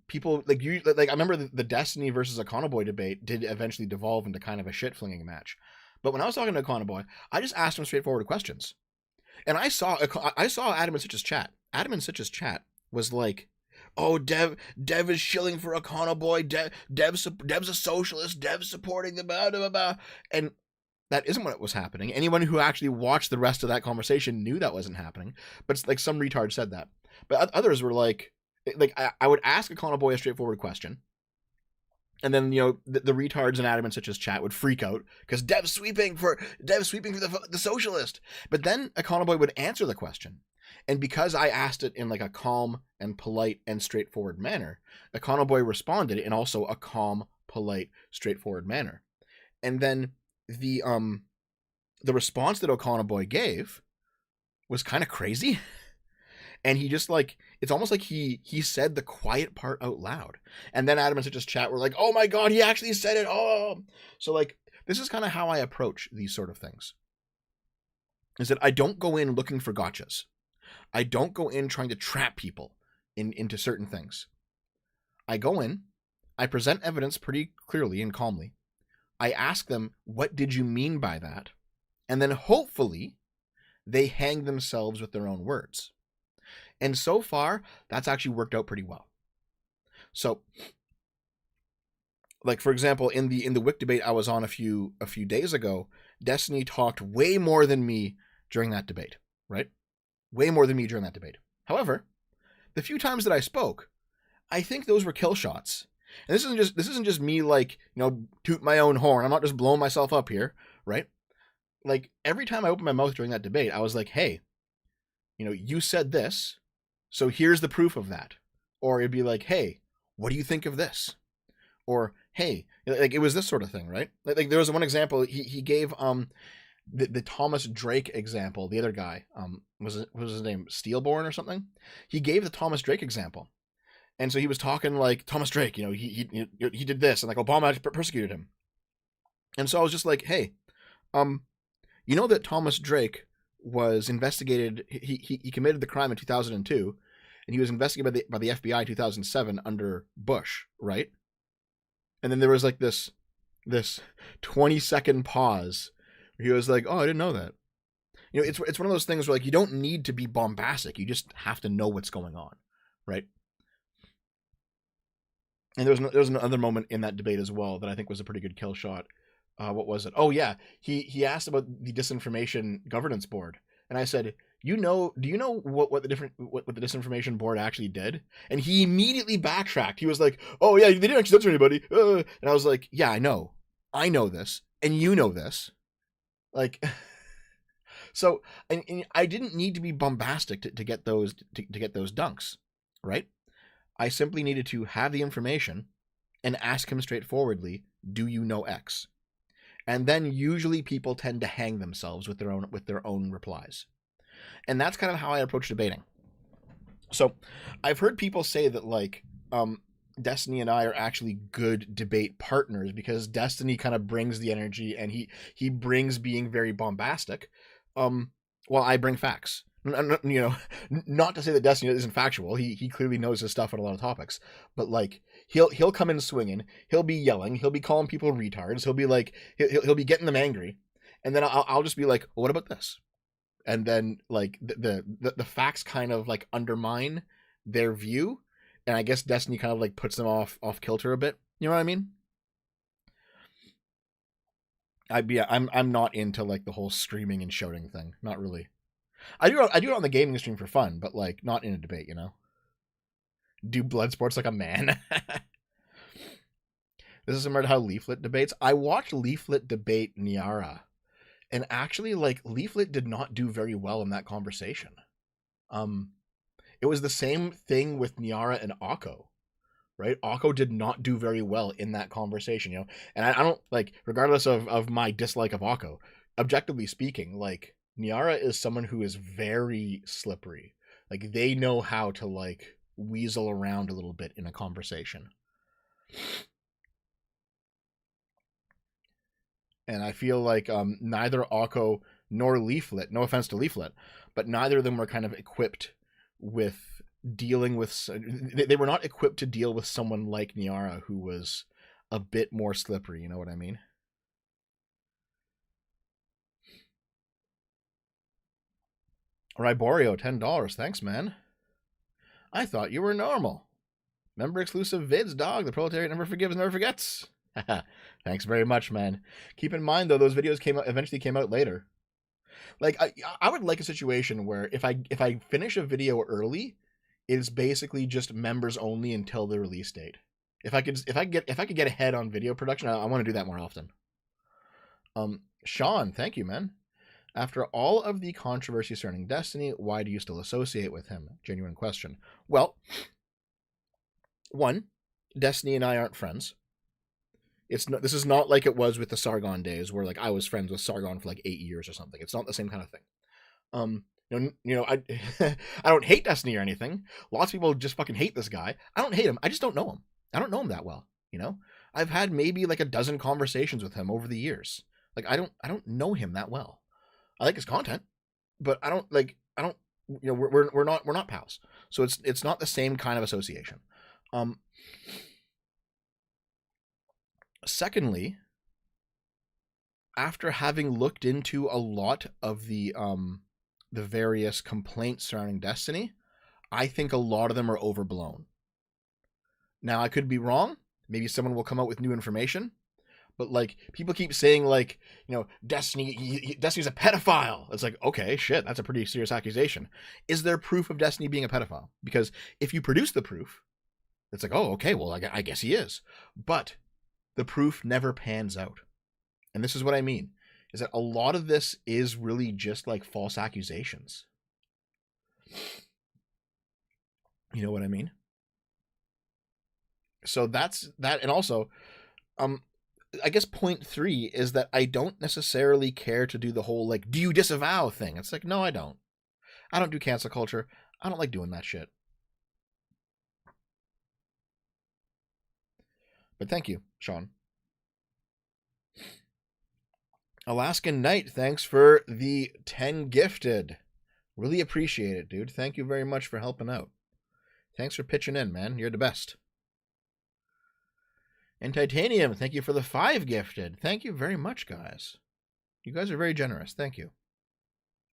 people I remember the Destiny versus Econoboy debate did eventually devolve into kind of a shit flinging match. But when I was talking to Econoboy, I just asked him straightforward questions. And I saw Adam and Sitch's chat. Adam and Sitch's chat was like, "Oh, Dev is shilling for Econoboy. Dev's a socialist. Dev's supporting the blah blah blah." And that isn't what was happening. Anyone who actually watched the rest of that conversation knew that wasn't happening. But it's like some retard said that. But others were like I would ask Econoboy a straightforward question, and then the retards in Adam and Sitch's chat would freak out because Dev's sweeping for the socialist. But then Econoboy would answer the question, and because I asked it in like a calm and polite and straightforward manner, Econoboy responded in also a calm, polite, straightforward manner. And then the response that Econoboy gave was kind of crazy. And he just like, it's almost like he said the quiet part out loud. And then Adam and Sitch's chat were like, "Oh my God, he actually said it." Oh, so like, this is kind of how I approach these sort of things. Is that I don't go in looking for gotchas. I don't go in trying to trap people into certain things. I go in, I present evidence pretty clearly and calmly. I ask them, "What did you mean by that?" And then hopefully they hang themselves with their own words. And so far, that's actually worked out pretty well. So, like for example, in the HYUK debate I was on a few days ago, Destiny talked way more than me during that debate, right? Way more than me during that debate. However, the few times that I spoke, I think those were kill shots. And this isn't just me like, toot my own horn. I'm not just blowing myself up here, right? Like every time I opened my mouth during that debate, I was like, "Hey, you said this, so here's the proof of that." Or it'd be like, "Hey, what do you think of this?" Or, "Hey," like it was this sort of thing, right? Like there was one example he gave the Thomas Drake example. The other guy, was his name Steelborn or something? He gave the Thomas Drake example. And so he was talking like Thomas Drake, he did this, and like Obama persecuted him. And so I was just like, "Hey, that Thomas Drake was investigated. He committed the crime in 2002, and he was investigated by the FBI in 2007 under Bush, right?" And then there was like this 20-second pause where he was like, "Oh, I didn't know that." It's one of those things where like you don't need to be bombastic. You just have to know what's going on, right? And there was another moment in that debate as well that I think was a pretty good kill shot. What was it? Oh yeah, he asked about the disinformation governance board, and I said, do you know what the disinformation board actually did? And he immediately backtracked. He was like, "Oh yeah, they didn't actually censor anybody." And I was like, "Yeah, I know this, and you know this." Like, so, and I didn't need to be bombastic to get those dunks, right? I simply needed to have the information and ask him straightforwardly, "Do you know X?" And then usually people tend to hang themselves with their own replies. And that's kind of how I approach debating. So I've heard people say that like Destiny and I are actually good debate partners because Destiny kind of brings the energy and he brings being very bombastic, while I bring facts. Not to say that Destiny isn't factual. He clearly knows his stuff on a lot of topics, but like he'll come in swinging. He'll be yelling. He'll be calling people retards. He'll be like he'll be getting them angry, and then I'll just be like, "Well, what about this?" And then like the facts kind of like undermine their view, and I guess Destiny kind of like puts them off kilter a bit. You know what I mean? I'm not into like the whole screaming and shouting thing. Not really. I do it on the gaming stream for fun, but like not in a debate, Do blood sports like a man. This is similar to how Leaflet debates. I watched Leaflet debate Niara, and actually like Leaflet did not do very well in that conversation. It was the same thing with Niara and Akko, right? Akko did not do very well in that conversation, And I don't like, regardless of my dislike of Akko, objectively speaking, like Niara is someone who is very slippery. Like they know how to like weasel around a little bit in a conversation. And I feel like neither Akko nor Leaflet, no offense to Leaflet, but neither of them were kind of equipped with dealing with, they were not equipped to deal with someone like Niara who was a bit more slippery, you know what I mean? Ryborio, $10. Thanks, man. I thought you were normal. Member exclusive vids, dog. The proletariat never forgives, never forgets. Thanks very much, man. Keep in mind though, those videos eventually came out later. Like I would like a situation where if I finish a video early, it's basically just members only until the release date. If I could get ahead on video production, I want to do that more often. Sean, thank you, man. After all of the controversy surrounding Destiny, why do you still associate with him? Genuine question. Well, one, Destiny and I aren't friends. This is not like it was with the Sargon days, where like I was friends with Sargon for like 8 years or something. It's not the same kind of thing. I I don't hate Destiny or anything. Lots of people just fucking hate this guy. I don't hate him. I just don't know him. I don't know him that well. I've had maybe like a dozen conversations with him over the years. Like I don't know him that well. I like his content, but we're not pals. So it's not the same kind of association. Secondly, after having looked into a lot of the various complaints surrounding Destiny, I think a lot of them are overblown. Now, I could be wrong. Maybe someone will come out with new information. But like people keep saying like, Destiny's a pedophile. It's like, okay, shit, that's a pretty serious accusation. Is there proof of Destiny being a pedophile? Because if you produce the proof, it's like, oh, okay, well, I guess he is. But the proof never pans out. And this is what I mean, is that a lot of this is really just like false accusations. You know what I mean? So that's that. And also, I guess point 3 is that I don't necessarily care to do the whole, like, do you disavow thing? It's like, no, I don't. I don't do cancel culture. I don't like doing that shit. But thank you, Sean. Alaskan Knight, thanks for the 10 gifted. Really appreciate it, dude. Thank you very much for helping out. Thanks for pitching in, man. You're the best. And Titanium, thank you for the 5 gifted. Thank you very much, guys. You guys are very generous. Thank you.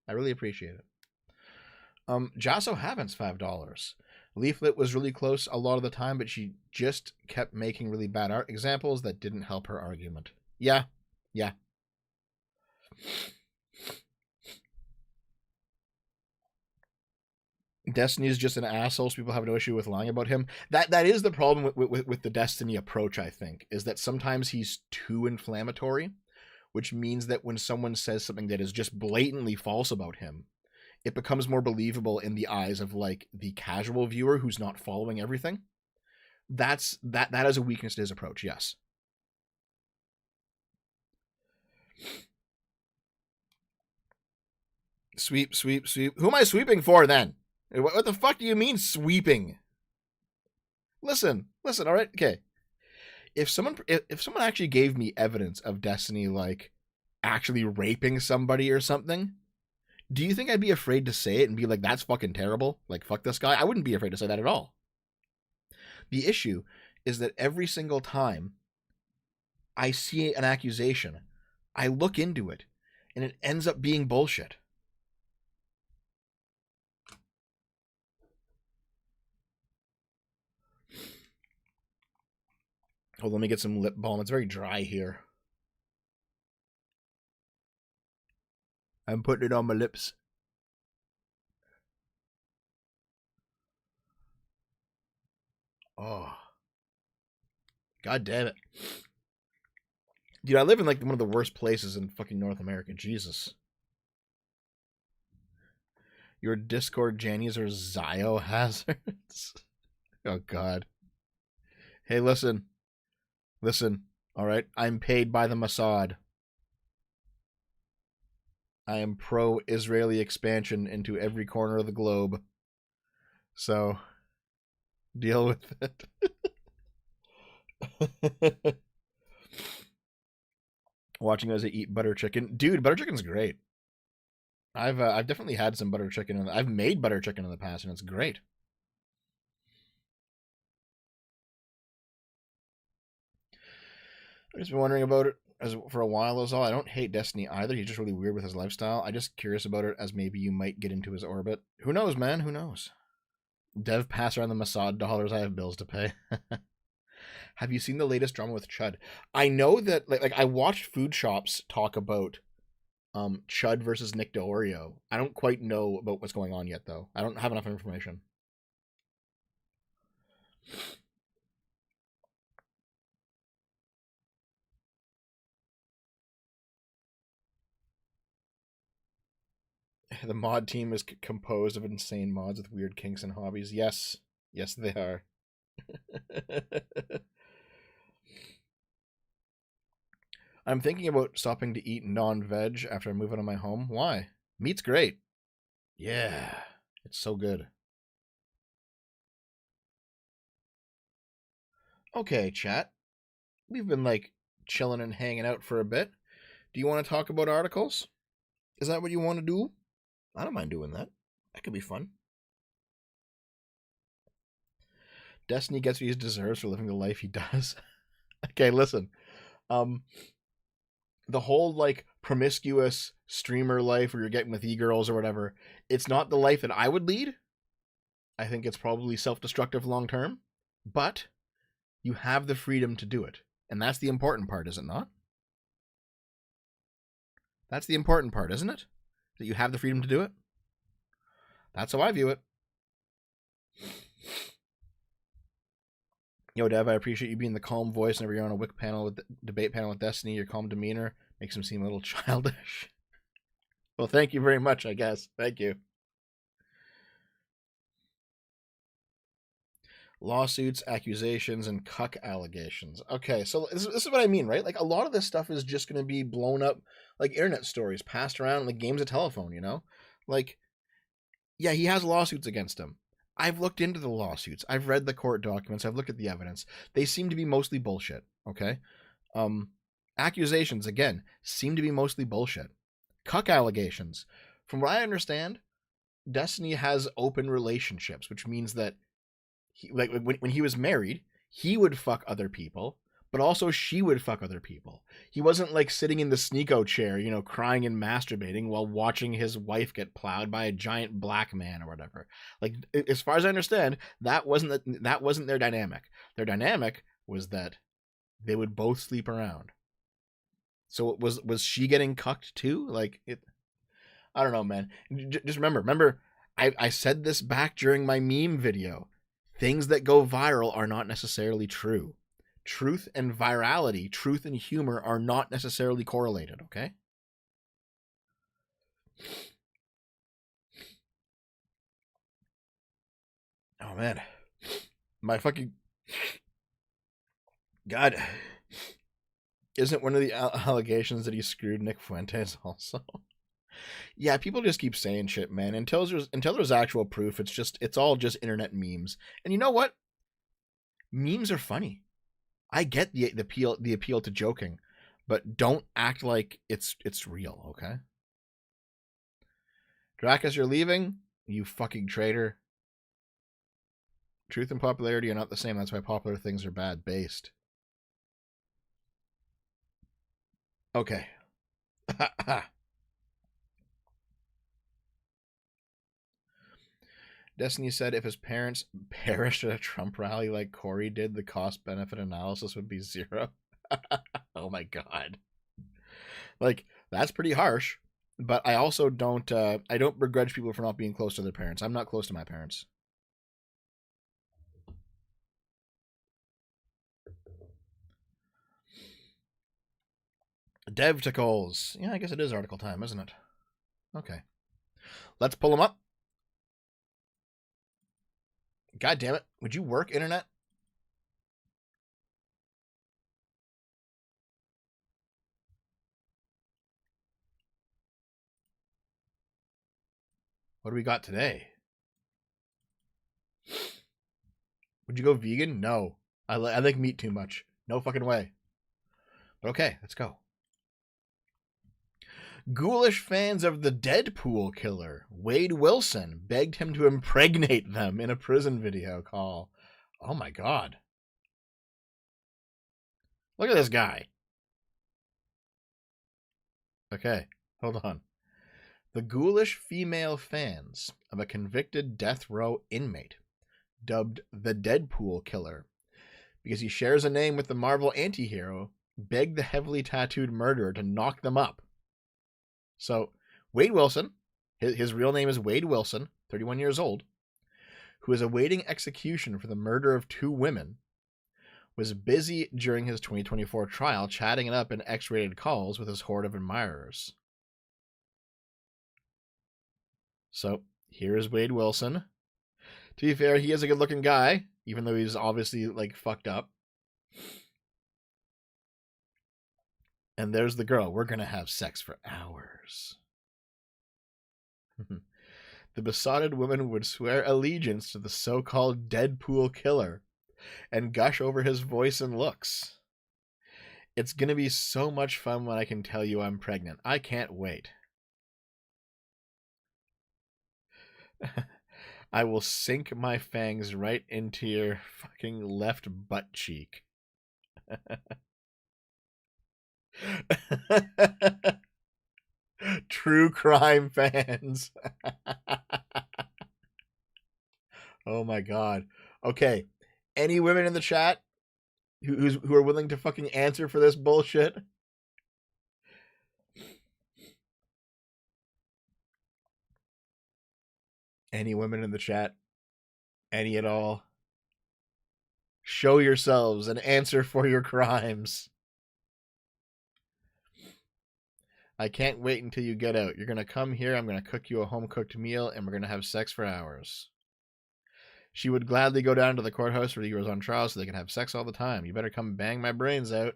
I really appreciate it. Jasso Havens, $5. Leaflet was really close a lot of the time, but she just kept making really bad art examples that didn't help her argument. Yeah. Destiny is just an asshole, so people have no issue with lying about him. That is the problem with the Destiny approach, I think, is that sometimes he's too inflammatory, which means that when someone says something that is just blatantly false about him, it becomes more believable in the eyes of like the casual viewer who's not following everything. That is a weakness to his approach, yes. Sweep. Who am I sweeping for then? What the fuck do you mean sweeping? Listen, all right? Okay. If someone actually gave me evidence of Destiny like actually raping somebody or something, do you think I'd be afraid to say it and be like, that's fucking terrible? Like, fuck this guy? I wouldn't be afraid to say that at all. The issue is that every single time I see an accusation, I look into it, and it ends up being bullshit. Hold on, let me get some lip balm. It's very dry here. I'm putting it on my lips. Oh. God damn it. Dude, I live in like one of the worst places in fucking North America. Jesus. Your Discord Jannies are ziohazards. Oh, God. Hey, listen. All right? I'm paid by the Mossad. I am pro-Israeli expansion into every corner of the globe. So, deal with it. Watching as I eat butter chicken. Dude, butter chicken's great. I've definitely had some butter chicken. I've made butter chicken in the past, and it's great. I've just been wondering about it. as for a while is all. I don't hate Destiny either. He's just really weird with his lifestyle. I'm just curious about it, as maybe you might get into his orbit. Who knows, man? Who knows? Dev, pass around the Mossad dollars. I have bills to pay. Have you seen the latest drama with Chud? I know that like I watched Food Shops talk about Chud versus Nick DeOrio. I don't quite know about what's going on yet, though. I don't have enough information. The mod team is composed of insane mods with weird kinks and hobbies. Yes. Yes, they are. I'm thinking about stopping to eat non-veg after I move out of my home. Why? Meat's great. Yeah. It's so good. Okay, chat. We've been, like, chilling and hanging out for a bit. Do you want to talk about articles? Is that what you want to do? I don't mind doing that. That could be fun. Destiny gets what he deserves for living the life he does. Okay, listen. The whole, like, promiscuous streamer life where you're getting with e-girls or whatever, it's not the life that I would lead. I think it's probably self-destructive long term, but you have the freedom to do it. And that's the important part, is it not? That's the important part, isn't it? That you have the freedom to do it. That's how I view it. Yo, Dev, I appreciate you being the calm voice whenever you're on a HYUK panel with debate panel with Destiny. Your calm demeanor makes him seem a little childish. Well, thank you very much, I guess. Thank you. Lawsuits, accusations, and HYUK allegations. Okay, so this is what I mean, right? Like, a lot of this stuff is just going to be blown up, like internet stories passed around like games of telephone, you know? Like, yeah, he has lawsuits against him. I've looked into the lawsuits. I've read the court documents. I've looked at the evidence. They seem to be mostly bullshit, okay? Accusations, again, seem to be mostly bullshit. HYUK allegations. From what I understand, Destiny has open relationships, which means that like when he was married, he would fuck other people, but also she would fuck other people. He wasn't like sitting in the Sneeko chair, you know, crying and masturbating while watching his wife get plowed by a giant black man or whatever. Like, as far as I understand, that wasn't their dynamic. Their dynamic was that they would both sleep around. So was she getting cucked too? Like, it, I don't know, man. Just remember, I said this back during my meme video. Things that go viral are not necessarily true. Truth and virality, truth and humor are not necessarily correlated, okay? Oh, man. My fucking... God. Isn't one of the allegations that he screwed Nick Fuentes also? Yeah, people just keep saying shit, man. Until there's actual proof, it's all just internet memes. And you know what? Memes are funny. I get the appeal to joking, but don't act like it's real, okay? Dracus, you're leaving? You fucking traitor. Truth and popularity are not the same. That's why popular things are bad based. Okay. Destiny said if his parents perished at a Trump rally like Corey did, the cost-benefit analysis would be 0. Oh my god. Like, that's pretty harsh. But I also don't begrudge people for not being close to their parents. I'm not close to my parents. Devticles. Yeah, I guess it is article time, isn't it? Okay. Let's pull them up. God damn it. Would you work, internet? What do we got today? Would you go vegan? No. I like meat too much. No fucking way. But okay, let's go. Ghoulish fans of the Deadpool killer, Wade Wilson, begged him to impregnate them in a prison video call. Oh my god. Look at this guy. Okay, hold on. The ghoulish female fans of a convicted death row inmate, dubbed the Deadpool Killer, because he shares a name with the Marvel antihero, begged the heavily tattooed murderer to knock them up. So, Wade Wilson, his real name is Wade Wilson, 31 years old, who is awaiting execution for the murder of 2 women, was busy during his 2024 trial chatting it up in X-rated calls with his horde of admirers. So, here is Wade Wilson. To be fair, he is a good-looking guy, even though he's obviously, like, fucked up. And there's the girl. We're gonna have sex for hours. The besotted woman would swear allegiance to the so-called Deadpool Killer and gush over his voice and looks. It's gonna be so much fun when I can tell you I'm pregnant. I can't wait. I will sink my fangs right into your fucking left butt cheek. True crime fans. Oh my god. Okay. Any women in the chat who are willing to fucking answer for this bullshit? Any women in the chat? Any at all? Show yourselves and answer for your crimes. I can't wait until you get out. You're going to come here, I'm going to cook you a home-cooked meal, and we're going to have sex for hours. She would gladly go down to the courthouse where he was on trial so they can have sex all the time. You better come bang my brains out.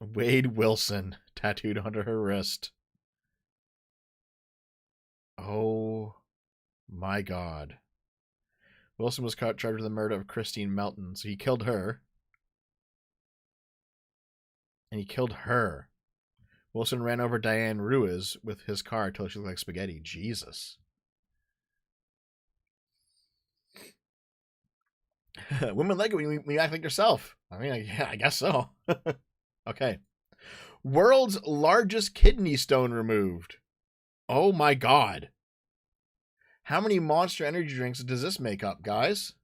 Wade Wilson, tattooed under her wrist. Oh my god. Wilson was caught charged with the murder of Christine Melton, so he killed her. And he killed her. Wilson ran over Diane Ruiz with his car until she looked like spaghetti. Jesus. Women like it when you act like yourself. I mean, yeah, I guess so. Okay. World's largest kidney stone removed. Oh my god. How many Monster Energy drinks does this make up, guys?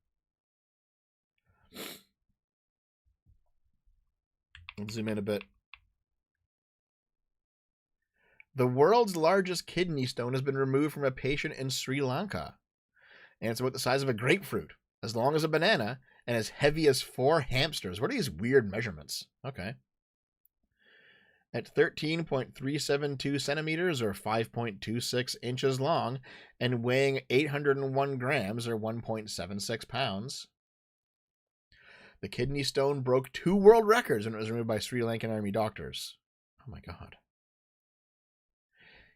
Let's zoom in a bit. The world's largest kidney stone has been removed from a patient in Sri Lanka. And it's about the size of a grapefruit, as long as a banana, and as heavy as 4 hamsters. What are these weird measurements? Okay. At 13.372 centimeters or 5.26 inches long and weighing 801 grams or 1.76 pounds. The kidney stone broke 2 world records when it was removed by Sri Lankan army doctors. Oh my god.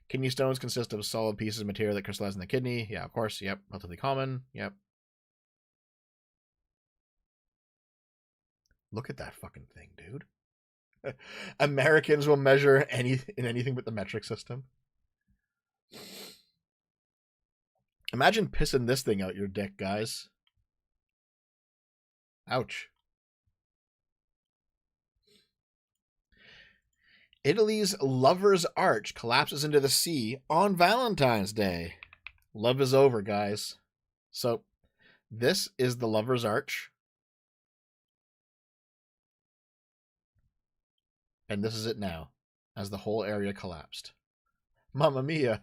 Kidney stones consist of solid pieces of material that crystallize in the kidney. Yeah, of course. Yep. Relatively common. Yep. Look at that fucking thing, dude. Americans will measure in anything but the metric system. Imagine pissing this thing out your dick, guys. Ouch. Italy's Lover's Arch collapses into the sea on Valentine's Day. Love is over, guys. So, this is the Lover's Arch. And this is it now, as the whole area collapsed. Mamma mia.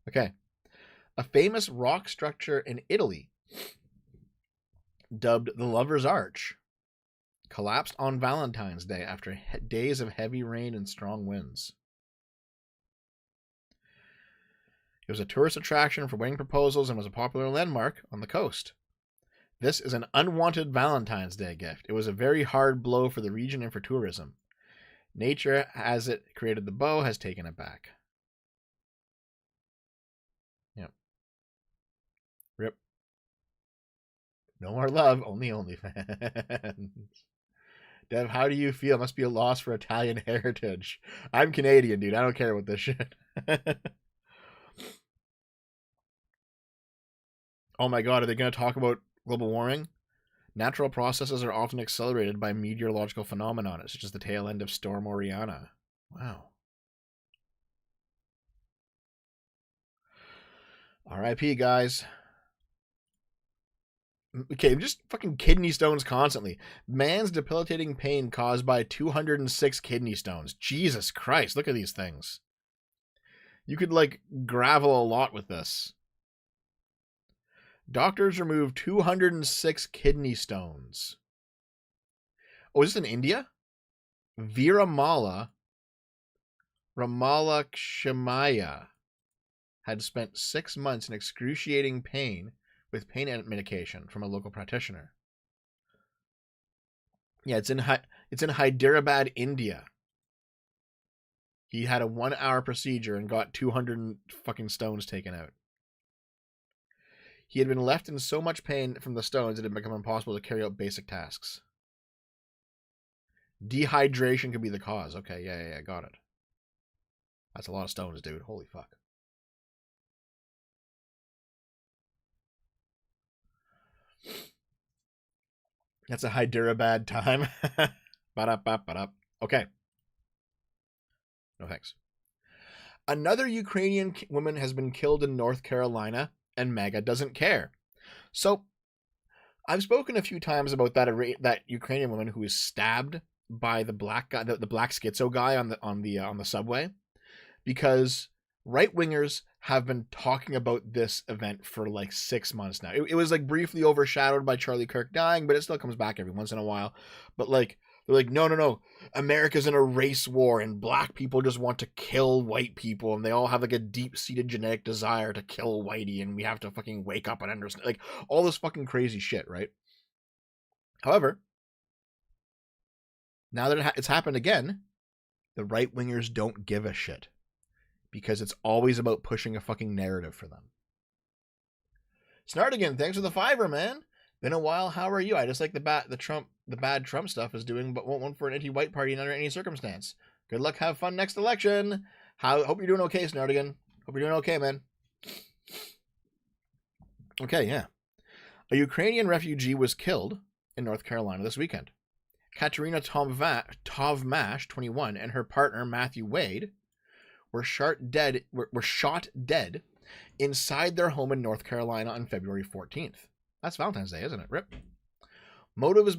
Okay. A famous rock structure in Italy, dubbed the Lover's Arch, collapsed on Valentine's Day after days of heavy rain and strong winds. It was a tourist attraction for wedding proposals and was a popular landmark on the coast. This is an unwanted Valentine's Day gift. It was a very hard blow for the region and for tourism. Nature, as it created the bow, has taken it back. Yep. Rip. No more love, only OnlyFans. Dev, how do you feel? It must be a loss for Italian heritage. I'm Canadian, dude. I don't care about this shit. Oh my god, are they going to talk about global warming? Natural processes are often accelerated by meteorological phenomena, such as the tail end of Storm Oriana. Wow. R.I.P. guys. Okay, just fucking kidney stones constantly. Man's debilitating pain caused by 206 kidney stones. Jesus Christ, look at these things. You could, like, gravel a lot with this. Doctors remove 206 kidney stones. Oh, is this in India? Viramala Ramalakshmaya had spent 6 months in excruciating pain with pain medication from a local practitioner. Yeah, it's in Hyderabad, India. He had a 1-hour procedure and got 200 fucking stones taken out. He had been left in so much pain from the stones it had become impossible to carry out basic tasks. Dehydration could be the cause. Okay, yeah, got it. That's a lot of stones, dude. Holy fuck. That's a Hyderabad time. Okay. No thanks. Another Ukrainian woman has been killed in North Carolina, and MAGA doesn't care. So, I've spoken a few times about that Ukrainian woman who was stabbed by the black guy, the black schizo guy on the subway, because right wingers have been talking about this event for like 6 months now. It was like briefly overshadowed by Charlie Kirk dying, but it still comes back every once in a while. But like, they're like, no, America's in a race war and black people just want to kill white people and they all have like a deep-seated genetic desire to kill whitey and we have to fucking wake up and understand, like, all this fucking crazy shit, right? However, now that it's happened again, the right wingers don't give a shit, because it's always about pushing a fucking narrative for them. Snardigan, thanks for the $5, man. Been a while. How are you? I just like the bad Trump stuff is doing, but won't one for an anti-white party under any circumstance. Good luck. Have fun next election. Hope you're doing okay, Snardigan. Hope you're doing okay, man. Okay, yeah. A Ukrainian refugee was killed in North Carolina this weekend. Katerina Tovmash, 21, and her partner Matthew Wade were shot dead inside their home in North Carolina on February 14th. That's Valentine's Day, isn't it? Rip. Motives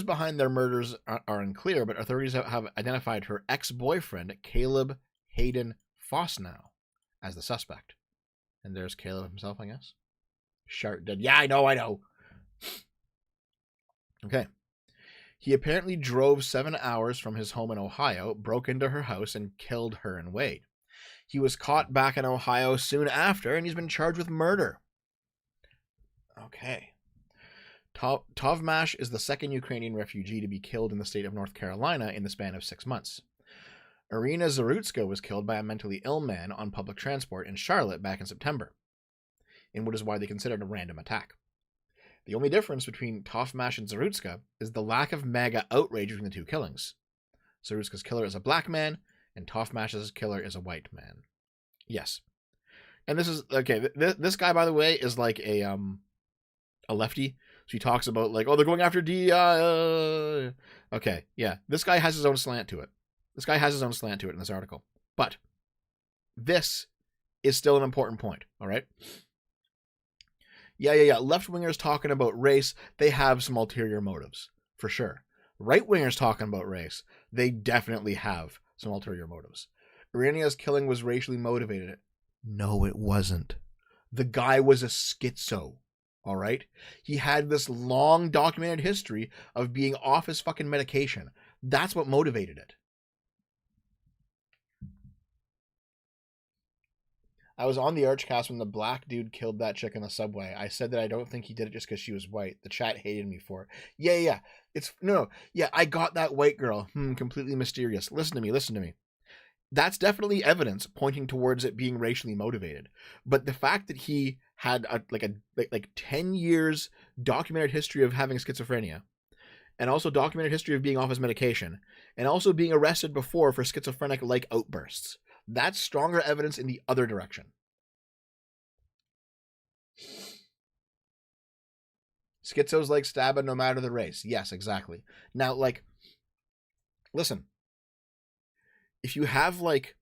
behind their murders are unclear, but authorities have identified her ex-boyfriend, Caleb Hayden Fosnow, as the suspect. And there's Caleb himself, I guess. Shot dead. Yeah, I know. Okay. He apparently drove 7 hours from his home in Ohio, broke into her house, and killed her and Wade. He was caught back in Ohio soon after, and he's been charged with murder. Okay. Tovmash is the second Ukrainian refugee to be killed in the state of North Carolina in the span of 6 months. Irina Zarutska was killed by a mentally ill man on public transport in Charlotte back in September, in what is widely considered a random attack. The only difference between Tovmash and Zarutska is the lack of MAGA outrage between the two killings. Zarutska's killer is a black man, and Tovmash's killer is a white man. Yes. And this is, okay, this guy, by the way, is like a lefty. So he talks about, like, oh, they're going after Okay, yeah. This guy has his own slant to it. In this article. But this is still an important point, all right? Yeah. Left-wingers talking about race, they have some ulterior motives, for sure. Right-wingers talking about race, they definitely have some ulterior motives. Irina's killing was racially motivated. No, it wasn't. The guy was a schizo, all right? He had this long documented history of being off his fucking medication. That's what motivated it. I was on the Archcast when the black dude killed that chick in the subway. I said that I don't think he did it just because she was white. The chat hated me for it. Yeah. Yeah, I got that white girl. Completely mysterious. Listen to me. That's definitely evidence pointing towards it being racially motivated. But the fact that he had a 10 years documented history of having schizophrenia, and also documented history of being off his medication, and also being arrested before for schizophrenic-like outbursts, that's stronger evidence in the other direction. Schizos like stabbing no matter the race. Yes, exactly. Now, like, listen, if you have, like,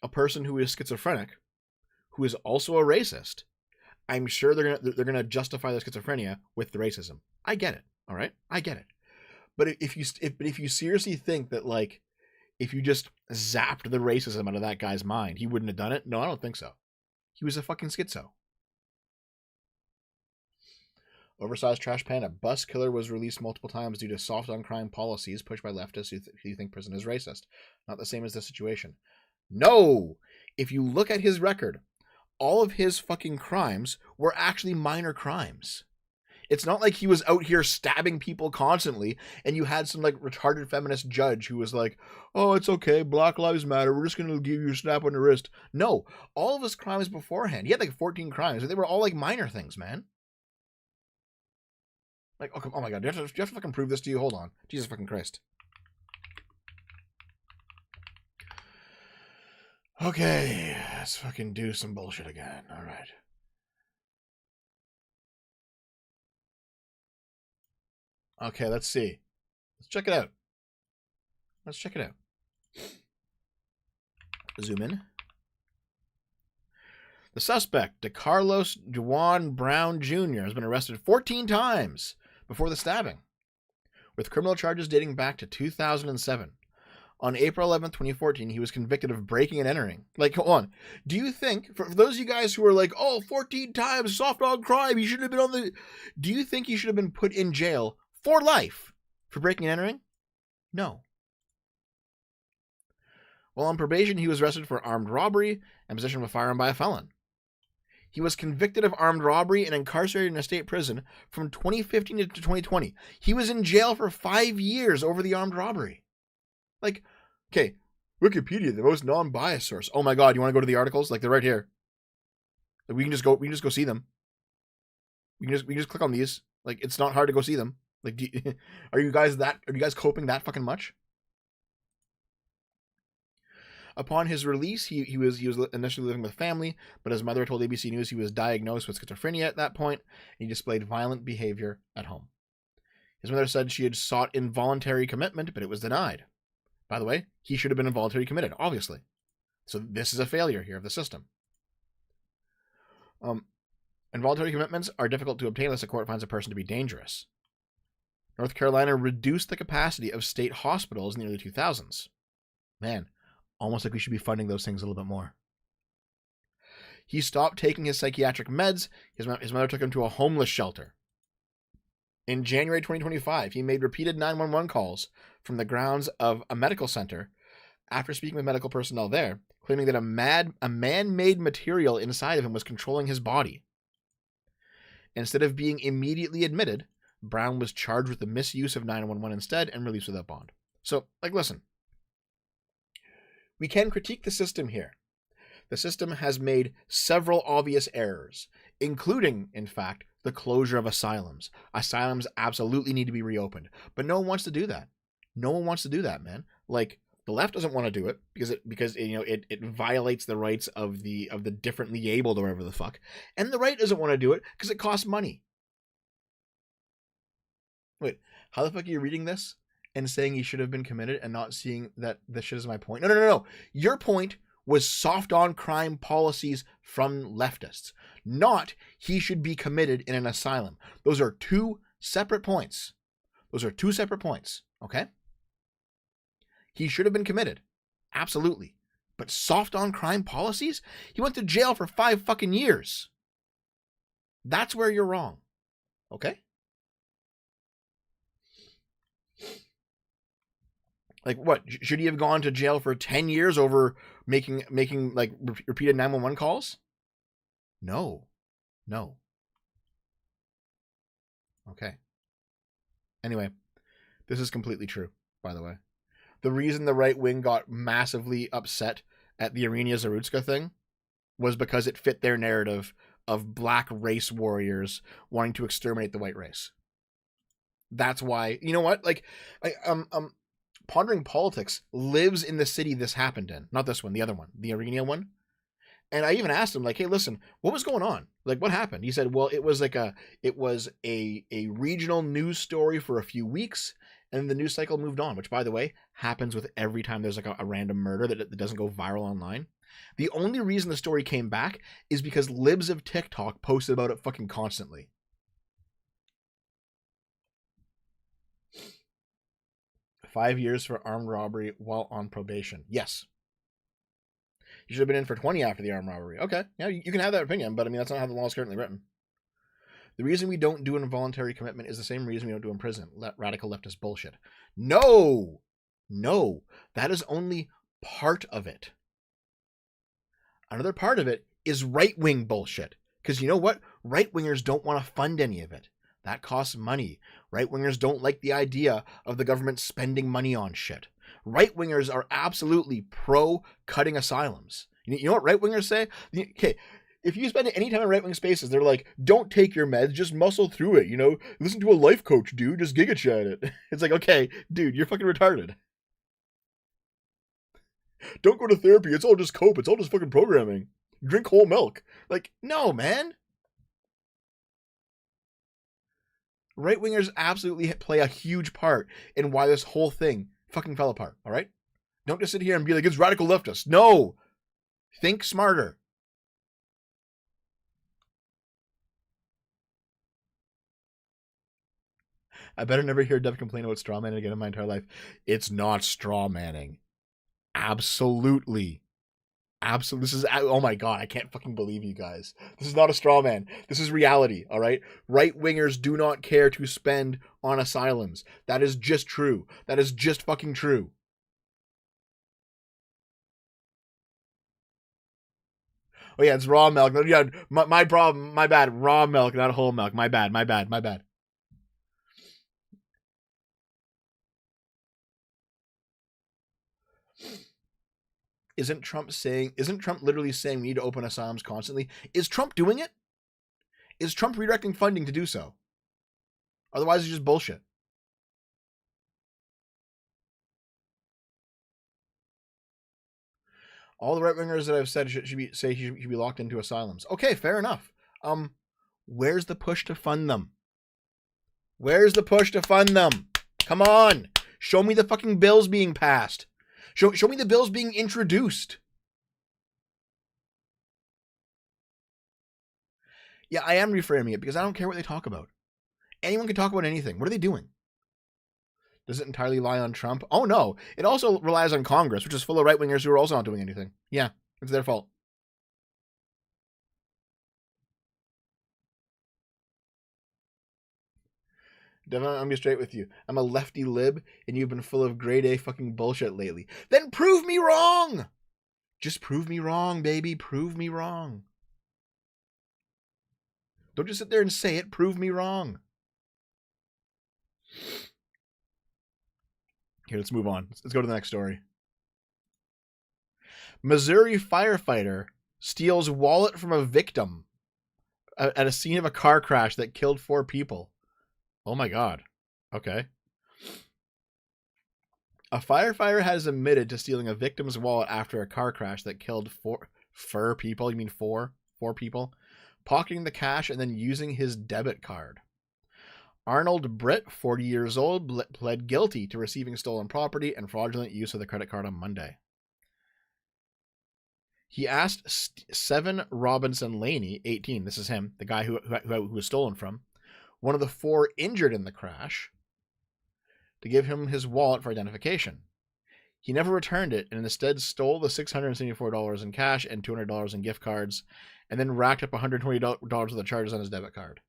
a person who is schizophrenic, who is also a racist, I'm sure they're gonna justify their schizophrenia with the racism. I get it. All right, I get it. But if you seriously think that, like, if you just zapped the racism out of that guy's mind, he wouldn't have done it, no, I don't think so. He was a fucking schizo. Oversized trash pan. A bus killer was released multiple times due to soft on crime policies pushed by leftists who think prison is racist. Not the same as this situation. No! If you look at his record, all of his fucking crimes were actually minor crimes. It's not like he was out here stabbing people constantly and you had some, like, retarded feminist judge who was like, oh, it's okay, Black Lives Matter, we're just going to give you a snap on the wrist. No, all of his crimes beforehand, he had like 14 crimes, and they were all like minor things, man. Like, oh my god, do you have to fucking prove this to you? Hold on. Jesus fucking Christ. Okay, let's fucking do some bullshit again. All right. Okay, let's see. Let's check it out. Let's check it out. Zoom in. The suspect, DeCarlos Juan Brown Jr., has been arrested 14 times before the stabbing, with criminal charges dating back to 2007. On April 11th, 2014, he was convicted of breaking and entering. Like, hold on. Do you think, for those of you guys who are like, oh, 14 times, soft on crime, he shouldn't have been on the... Do you think he should have been put in jail for life for breaking and entering? No. While on probation, he was arrested for armed robbery and possession of a firearm by a felon. He was convicted of armed robbery and incarcerated in a state prison from 2015 to 2020. He was in jail for 5 years over the armed robbery. Like, okay, Wikipedia, the most non-biased source. Oh my god, you want to go to the articles? Like, they're right here. Like, we can just go see them. We can just click on these. Like, it's not hard to go see them. Like, are you guys coping that fucking much? Upon his release, he was initially living with family, but his mother told ABC News he was diagnosed with schizophrenia at that point, and he displayed violent behavior at home. His mother said she had sought involuntary commitment, but it was denied. By the way, he should have been involuntarily committed, obviously. So this is a failure here of the system. Involuntary commitments are difficult to obtain unless a court finds a person to be dangerous. North Carolina reduced the capacity of state hospitals in the early 2000s. Man, almost like we should be funding those things a little bit more. He stopped taking his psychiatric meds. His mother took him to a homeless shelter. In January 2025, he made repeated 911 calls from the grounds of a medical center after speaking with medical personnel there, claiming that a man-made material inside of him was controlling his body. Instead of being immediately admitted, Brown was charged with the misuse of 911 instead and released without bond. So, like, listen. We can critique the system here. The system has made several obvious errors, including, in fact, the closure of asylums. Asylums absolutely need to be reopened, but no one wants to do that. No one wants to do that, man. Like, the left doesn't want to do it because it violates the rights of the differently abled or whatever the fuck, and the right doesn't want to do it because it costs money. Wait, how the fuck are you reading this and saying he should have been committed and not seeing that this shit is my point? No. Your point was soft on crime policies from leftists, not he should be committed in an asylum. Those are two separate points. Okay? He should have been committed. Absolutely. But soft on crime policies? He went to jail for 5 fucking years. That's where you're wrong. Okay? Like, what? Should he have gone to jail for 10 years over making like repeated 911 calls? No. Okay. Anyway, this is completely true, by the way. The reason the right wing got massively upset at the Irina Zarutska thing was because it fit their narrative of black race warriors wanting to exterminate the white race. That's why, you know what? Like, Pondering Politics lives in the city this happened in. Not this one, the other one, the Irina one. And I even asked him, like, hey, listen, what was going on? Like, what happened? He said, well, it was a regional news story for a few weeks, and the news cycle moved on, which, by the way, happens with every time there's like a random murder that doesn't go viral online. The only reason the story came back is because libs of TikTok posted about it fucking constantly. "5 years for armed robbery while on probation." Yes. You should have been in for 20 after the armed robbery. Okay, yeah, you can have that opinion, but I mean, that's not how the law is currently written. "The reason we don't do an involuntary commitment is the same reason we don't do in prison. Radical leftist bullshit." No! No. That is only part of it. Another part of it is right-wing bullshit. Because you know what? Right-wingers don't want to fund any of it. That costs money. Right-wingers don't like the idea of the government spending money on shit. Right-wingers are absolutely pro-cutting asylums. You know what right-wingers say? Okay, if you spend any time in right-wing spaces, they're like, don't take your meds, just muscle through it, you know? Listen to a life coach, dude, just giga chat it. It's like, okay, dude, you're fucking retarded. Don't go to therapy, it's all just cope, it's all just fucking programming. Drink whole milk. Like, no, man. Right-wingers absolutely play a huge part in why this whole thing fucking fell apart, all right? Don't just sit here and be like, it's radical leftists. No! Think smarter. I better never hear Dev complain about straw manning again in my entire life. It's not straw manning. Absolutely. Absolutely. This is, oh my God, I can't fucking believe you guys. This is not a straw man. This is reality, all right? Right-wingers do not care to spend on asylums. That is just true. That is just fucking true. Oh yeah, it's raw milk. Yeah, my problem, my bad. Raw milk, not whole milk. My bad, my bad, my bad. Isn't Trump literally saying we need to open asylums constantly? Is Trump doing it? Is Trump redirecting funding to do so? Otherwise, it's just bullshit. All the right-wingers that I've said should be locked into asylums. Okay, fair enough. Where's the push to fund them? Where's the push to fund them? Come on. Show me the fucking bills being passed. Show me the bills being introduced. Yeah, I am reframing it because I don't care what they talk about. Anyone can talk about anything. What are they doing? Does it entirely lie on Trump? Oh, no. It also relies on Congress, which is full of right-wingers who are also not doing anything. Yeah, it's their fault. Devin, I'm gonna be straight with you. I'm a lefty lib, and you've been full of grade A fucking bullshit lately. Then prove me wrong! Just prove me wrong, baby. Prove me wrong. Don't just sit there and say it. Prove me wrong. Here, let's move on. Let's go to the next story. Missouri firefighter steals wallet from a victim at a scene of a car crash that killed 4 people. Oh my God. Okay. A firefighter has admitted to stealing a victim's wallet after a car crash that killed 4 people. You mean 4 people? Pocketing the cash and then using his debit card. Arnold Britt, 40 years old, pled guilty to receiving stolen property and fraudulent use of the credit card on Monday. He asked Seven Robinson Laney, 18, this is him, the guy who was stolen from, one of the 4 injured in the crash, to give him his wallet for identification. He never returned it and instead stole the $674 in cash and $200 in gift cards and then racked up $120 of the charges on his debit card.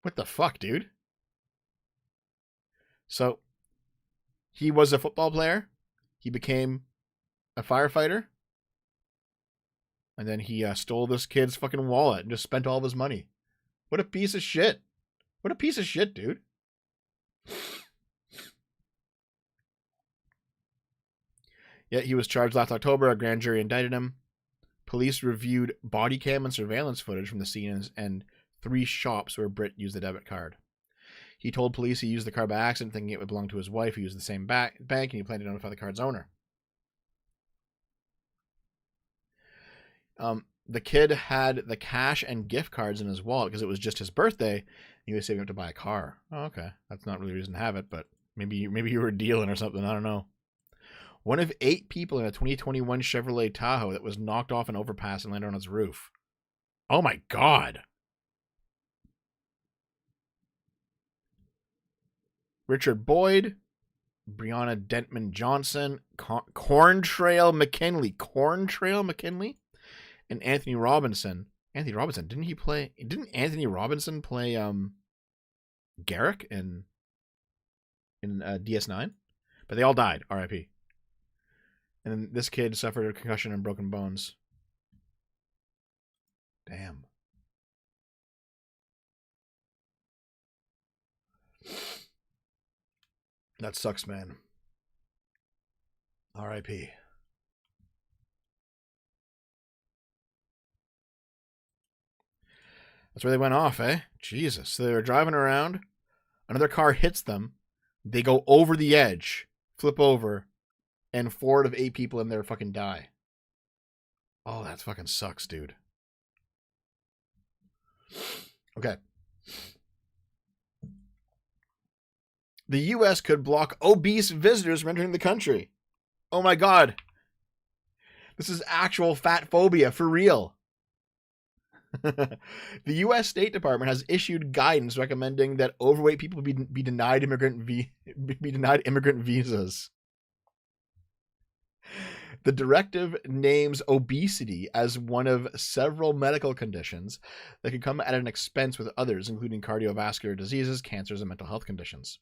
What the fuck, dude? So, he was a football player. He became a firefighter. And then he stole this kid's fucking wallet and just spent all of his money. What a piece of shit. What a piece of shit, dude. Yet he was charged last October. A grand jury indicted him. Police reviewed body cam and surveillance footage from the scene and 3 shops where Britt used the debit card. He told police he used the card by accident, thinking it would belong to his wife, who used the same bank, and he planned to notify the card's owner. The kid had the cash and gift cards in his wallet because it was just his birthday. He was saving up to buy a car. Oh, okay. That's not really a reason to have it, but maybe you were dealing or something. I don't know. One of 8 people in a 2021 Chevrolet Tahoe that was knocked off an overpass and landed on its roof. Oh my God. Richard Boyd, Brianna Dentman Johnson, Corntrail McKinley, and Anthony Robinson. Anthony Robinson, didn't Anthony Robinson play Garrick in DS9? But they all died, RIP. And then this kid suffered a concussion and broken bones. Damn. That sucks, man. RIP. That's where they went off, eh? Jesus. So they were driving around. Another car hits them. They go over the edge, flip over, and 4 out of 8 people in there fucking die. Oh, that fucking sucks, dude. Okay. The U.S. could block obese visitors from entering the country. Oh my God. This is actual fat phobia for real. The U.S. State Department has issued guidance recommending that overweight people be denied immigrant visas. The directive names obesity as one of several medical conditions that can come at an expense with others, including cardiovascular diseases, cancers, and mental health conditions.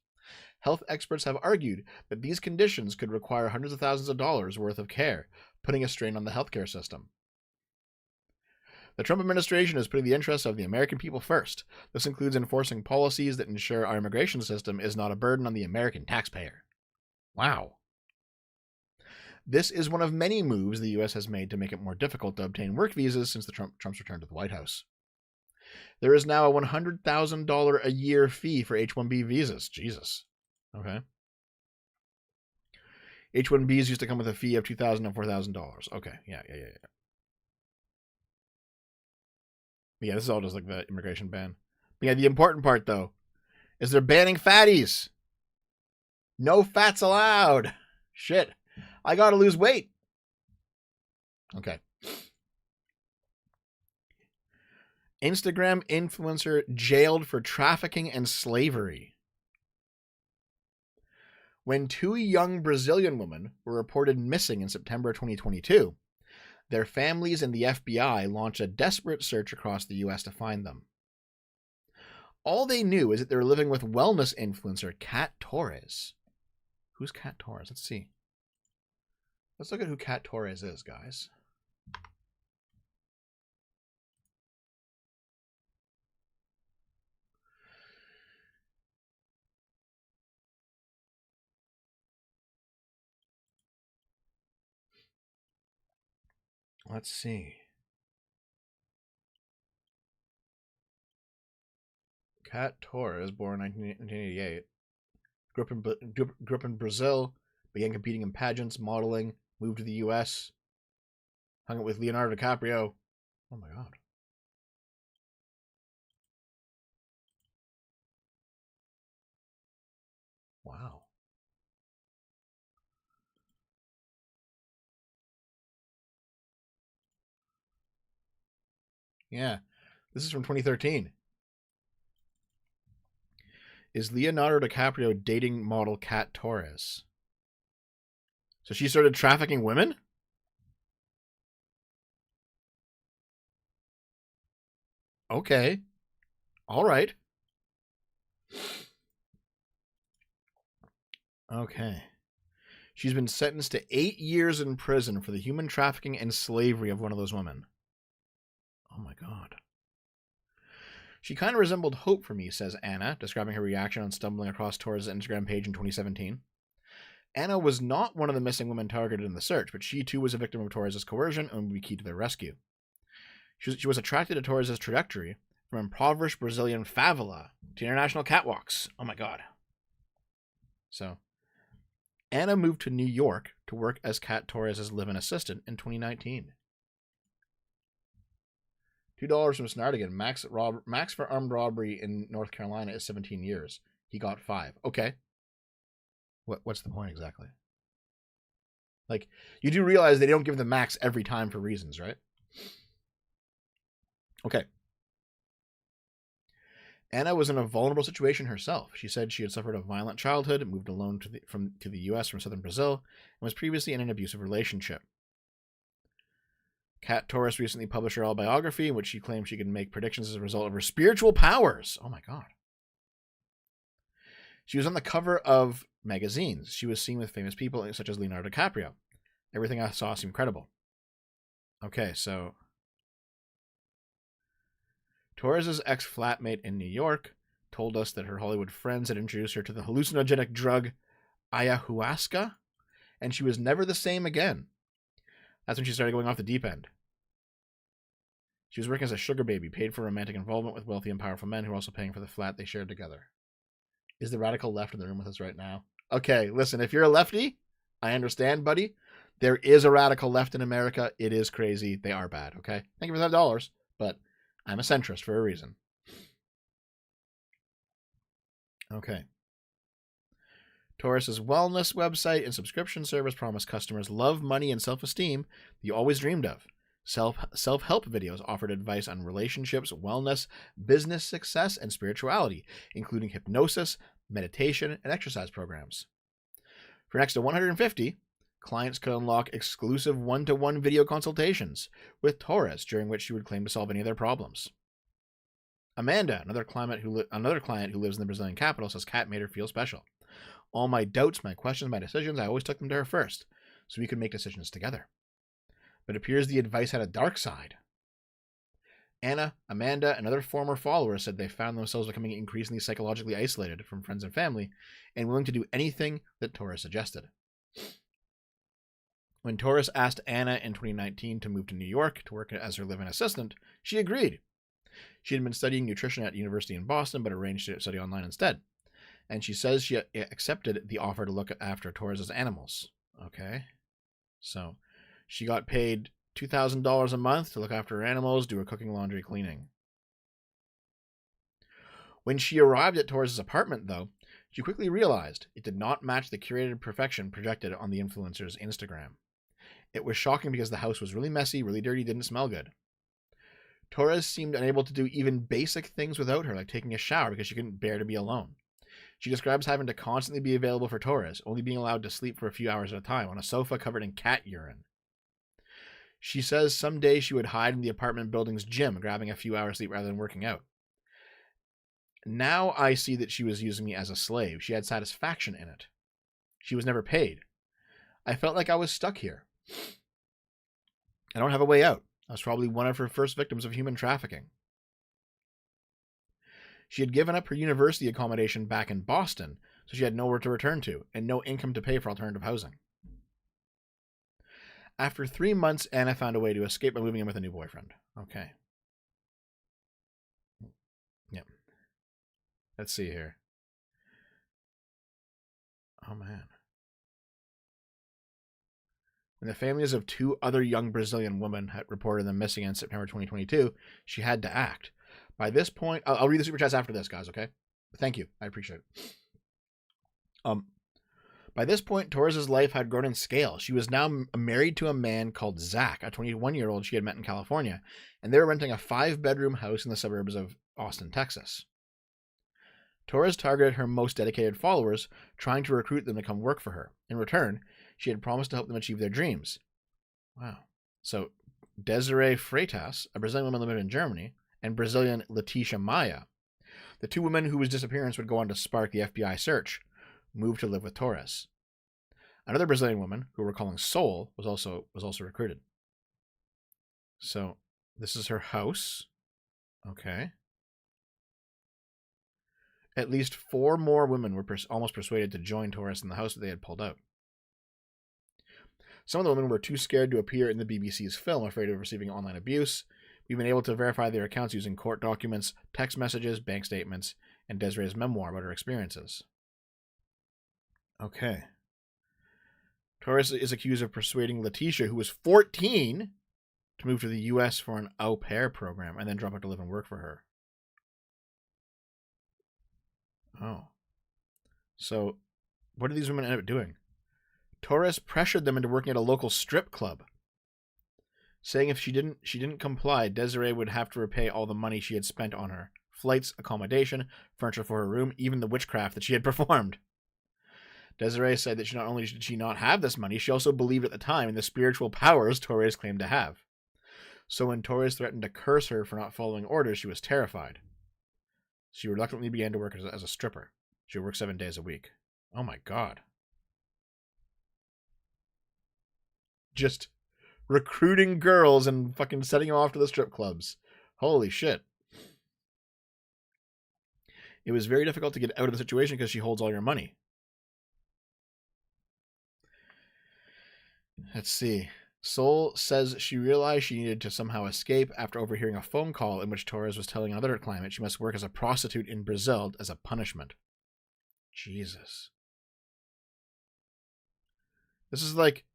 Health experts have argued that these conditions could require hundreds of thousands of dollars worth of care, putting a strain on the healthcare system. The Trump administration is putting the interests of the American people first. This includes enforcing policies that ensure our immigration system is not a burden on the American taxpayer. Wow. This is one of many moves the U.S. has made to make it more difficult to obtain work visas since Trump's return to the White House. There is now a $100,000 a year fee for H-1B visas. Jesus. Okay. H-1Bs used to come with a fee of $2,000 and $4,000. Okay. Yeah. Yeah, this is all just like the immigration ban. But yeah, the important part, though, is they're banning fatties. No fats allowed. Shit. I gotta lose weight. Okay. Instagram influencer jailed for trafficking and slavery. When 2 young Brazilian women were reported missing in September 2022, their families and the FBI launched a desperate search across the U.S. to find them. All they knew is that they were living with wellness influencer Kat Torres. Who's Kat Torres? Let's see. Let's look at who Kat Torres is, guys. Let's see. Kat Torres, born in 1988. Grew up in Brazil, began competing in pageants, modeling, moved to the U.S., hung out with Leonardo DiCaprio. Oh my God. Wow. Yeah. This is from 2013. Is Leonardo DiCaprio dating model Kat Torres? So she started trafficking women? Okay. All right. Okay. She's been sentenced to 8 years in prison for the human trafficking and slavery of one of those women. Oh my God. She kind of resembled Hope for me, says Anna, describing her reaction on stumbling across Torres' Instagram page in 2017. Anna was not one of the missing women targeted in the search, but she too was a victim of Torres' coercion and would be key to their rescue. She was attracted to Torres' trajectory from impoverished Brazilian favela to international catwalks. Oh my God. So, Anna moved to New York to work as Kat Torres' live-in assistant in 2019. $2 from Snardigan. Max for armed robbery in North Carolina is 17 years. He got 5. Okay. What's the point exactly? Like, you do realize they don't give the max every time for reasons, right? Okay. Anna was in a vulnerable situation herself. She said she had suffered a violent childhood, moved alone to the U.S. from southern Brazil, and was previously in an abusive relationship. Kat Torres recently published her autobiography, in which she claimed she could make predictions as a result of her spiritual powers. Oh my God. She was on the cover of magazines. She was seen with famous people such as Leonardo DiCaprio. Everything I saw seemed credible. Okay, so Torres' ex-flatmate in New York told us that her Hollywood friends had introduced her to the hallucinogenic drug ayahuasca, and she was never the same again. That's when she started going off the deep end. She was working as a sugar baby, paid for romantic involvement with wealthy and powerful men who were also paying for the flat they shared together. Is the radical left in the room with us right now? Okay, listen, if you're a lefty, I understand, buddy. There is a radical left in America. It is crazy. They are bad, okay? Thank you for $5, but I'm a centrist for a reason. Okay. Torres' wellness website and subscription service promise customers love, money, and self-esteem that you always dreamed of. Self-help videos offered advice on relationships, wellness, business success, and spirituality, including hypnosis, meditation, and exercise programs. For next to $150, clients could unlock exclusive one-to-one video consultations with Torres, during which she would claim to solve any of their problems. Amanda, another client who lives in the Brazilian capital, says Kat made her feel special. All my doubts, my questions, my decisions, I always took them to her first, so we could make decisions together. But it appears the advice had a dark side. Anna, Amanda, and other former followers said they found themselves becoming increasingly psychologically isolated from friends and family and willing to do anything that Torres suggested. When Torres asked Anna in 2019 to move to New York to work as her live-in assistant, she agreed. She had been studying nutrition at university in Boston, but arranged to study online instead. And she says she accepted the offer to look after Torres' animals. Okay. So she got paid $2,000 a month to look after her animals, do her cooking, laundry, cleaning. When she arrived at Torres' apartment, though, she quickly realized it did not match the curated perfection projected on the influencer's Instagram. It was shocking because the house was really messy, really dirty, didn't smell good. Torres seemed unable to do even basic things without her, like taking a shower because she couldn't bear to be alone. She describes having to constantly be available for Torres, only being allowed to sleep for a few hours at a time on a sofa covered in cat urine. She says some days she would hide in the apartment building's gym, grabbing a few hours sleep rather than working out. Now I see that she was using me as a slave. She had satisfaction in it. She was never paid. I felt like I was stuck here. I don't have a way out. I was probably one of her first victims of human trafficking. She had given up her university accommodation back in Boston, so she had nowhere to return to, and no income to pay for alternative housing. After 3 months, Anna found a way to escape by moving in with a new boyfriend. Okay. Yep. Let's see here. Oh, man. When the families of 2 other young Brazilian women had reported them missing in September 2022, she had to act. By this point, I'll read the super chats after this, guys, okay? Thank you. I appreciate it. By this point, Torres' life had grown in scale. She was now married to a man called Zach, a 21-year-old she had met in California, and they were renting a 5-bedroom house in the suburbs of Austin, Texas. Torres targeted her most dedicated followers, trying to recruit them to come work for her. In return, she had promised to help them achieve their dreams. Wow. So, Desiree Freitas, a Brazilian woman living in Germany, and Brazilian Leticia Maia, the 2 women whose disappearance would go on to spark the FBI search, moved to live with Torres. Another Brazilian woman, who we're calling Sol, was also recruited. So, this is her house. Okay. At least 4 more women were almost persuaded to join Torres in the house that they had pulled out. Some of the women were too scared to appear in the BBC's film, afraid of receiving online abuse. We've been able to verify their accounts using court documents, text messages, bank statements, and Desiree's memoir about her experiences. Okay. Torres is accused of persuading Leticia, who was 14, to move to the U.S. for an au pair program and then drop out to live and work for her. Oh. So, what did these women end up doing? Torres pressured them into working at a local strip club, saying if she didn't comply, Desiree would have to repay all the money she had spent on her. Flights, accommodation, furniture for her room, even the witchcraft that she had performed. Desiree said that not only did she not have this money, she also believed at the time in the spiritual powers Torres claimed to have. So when Torres threatened to curse her for not following orders, she was terrified. She reluctantly began to work as a stripper. She would work 7 days a week. Oh my God. Just recruiting girls and fucking setting them off to the strip clubs. Holy shit. It was very difficult to get out of the situation because she holds all your money. Let's see. Sol says she realized she needed to somehow escape after overhearing a phone call in which Torres was telling another client she must work as a prostitute in Brazil as a punishment. Jesus. This is like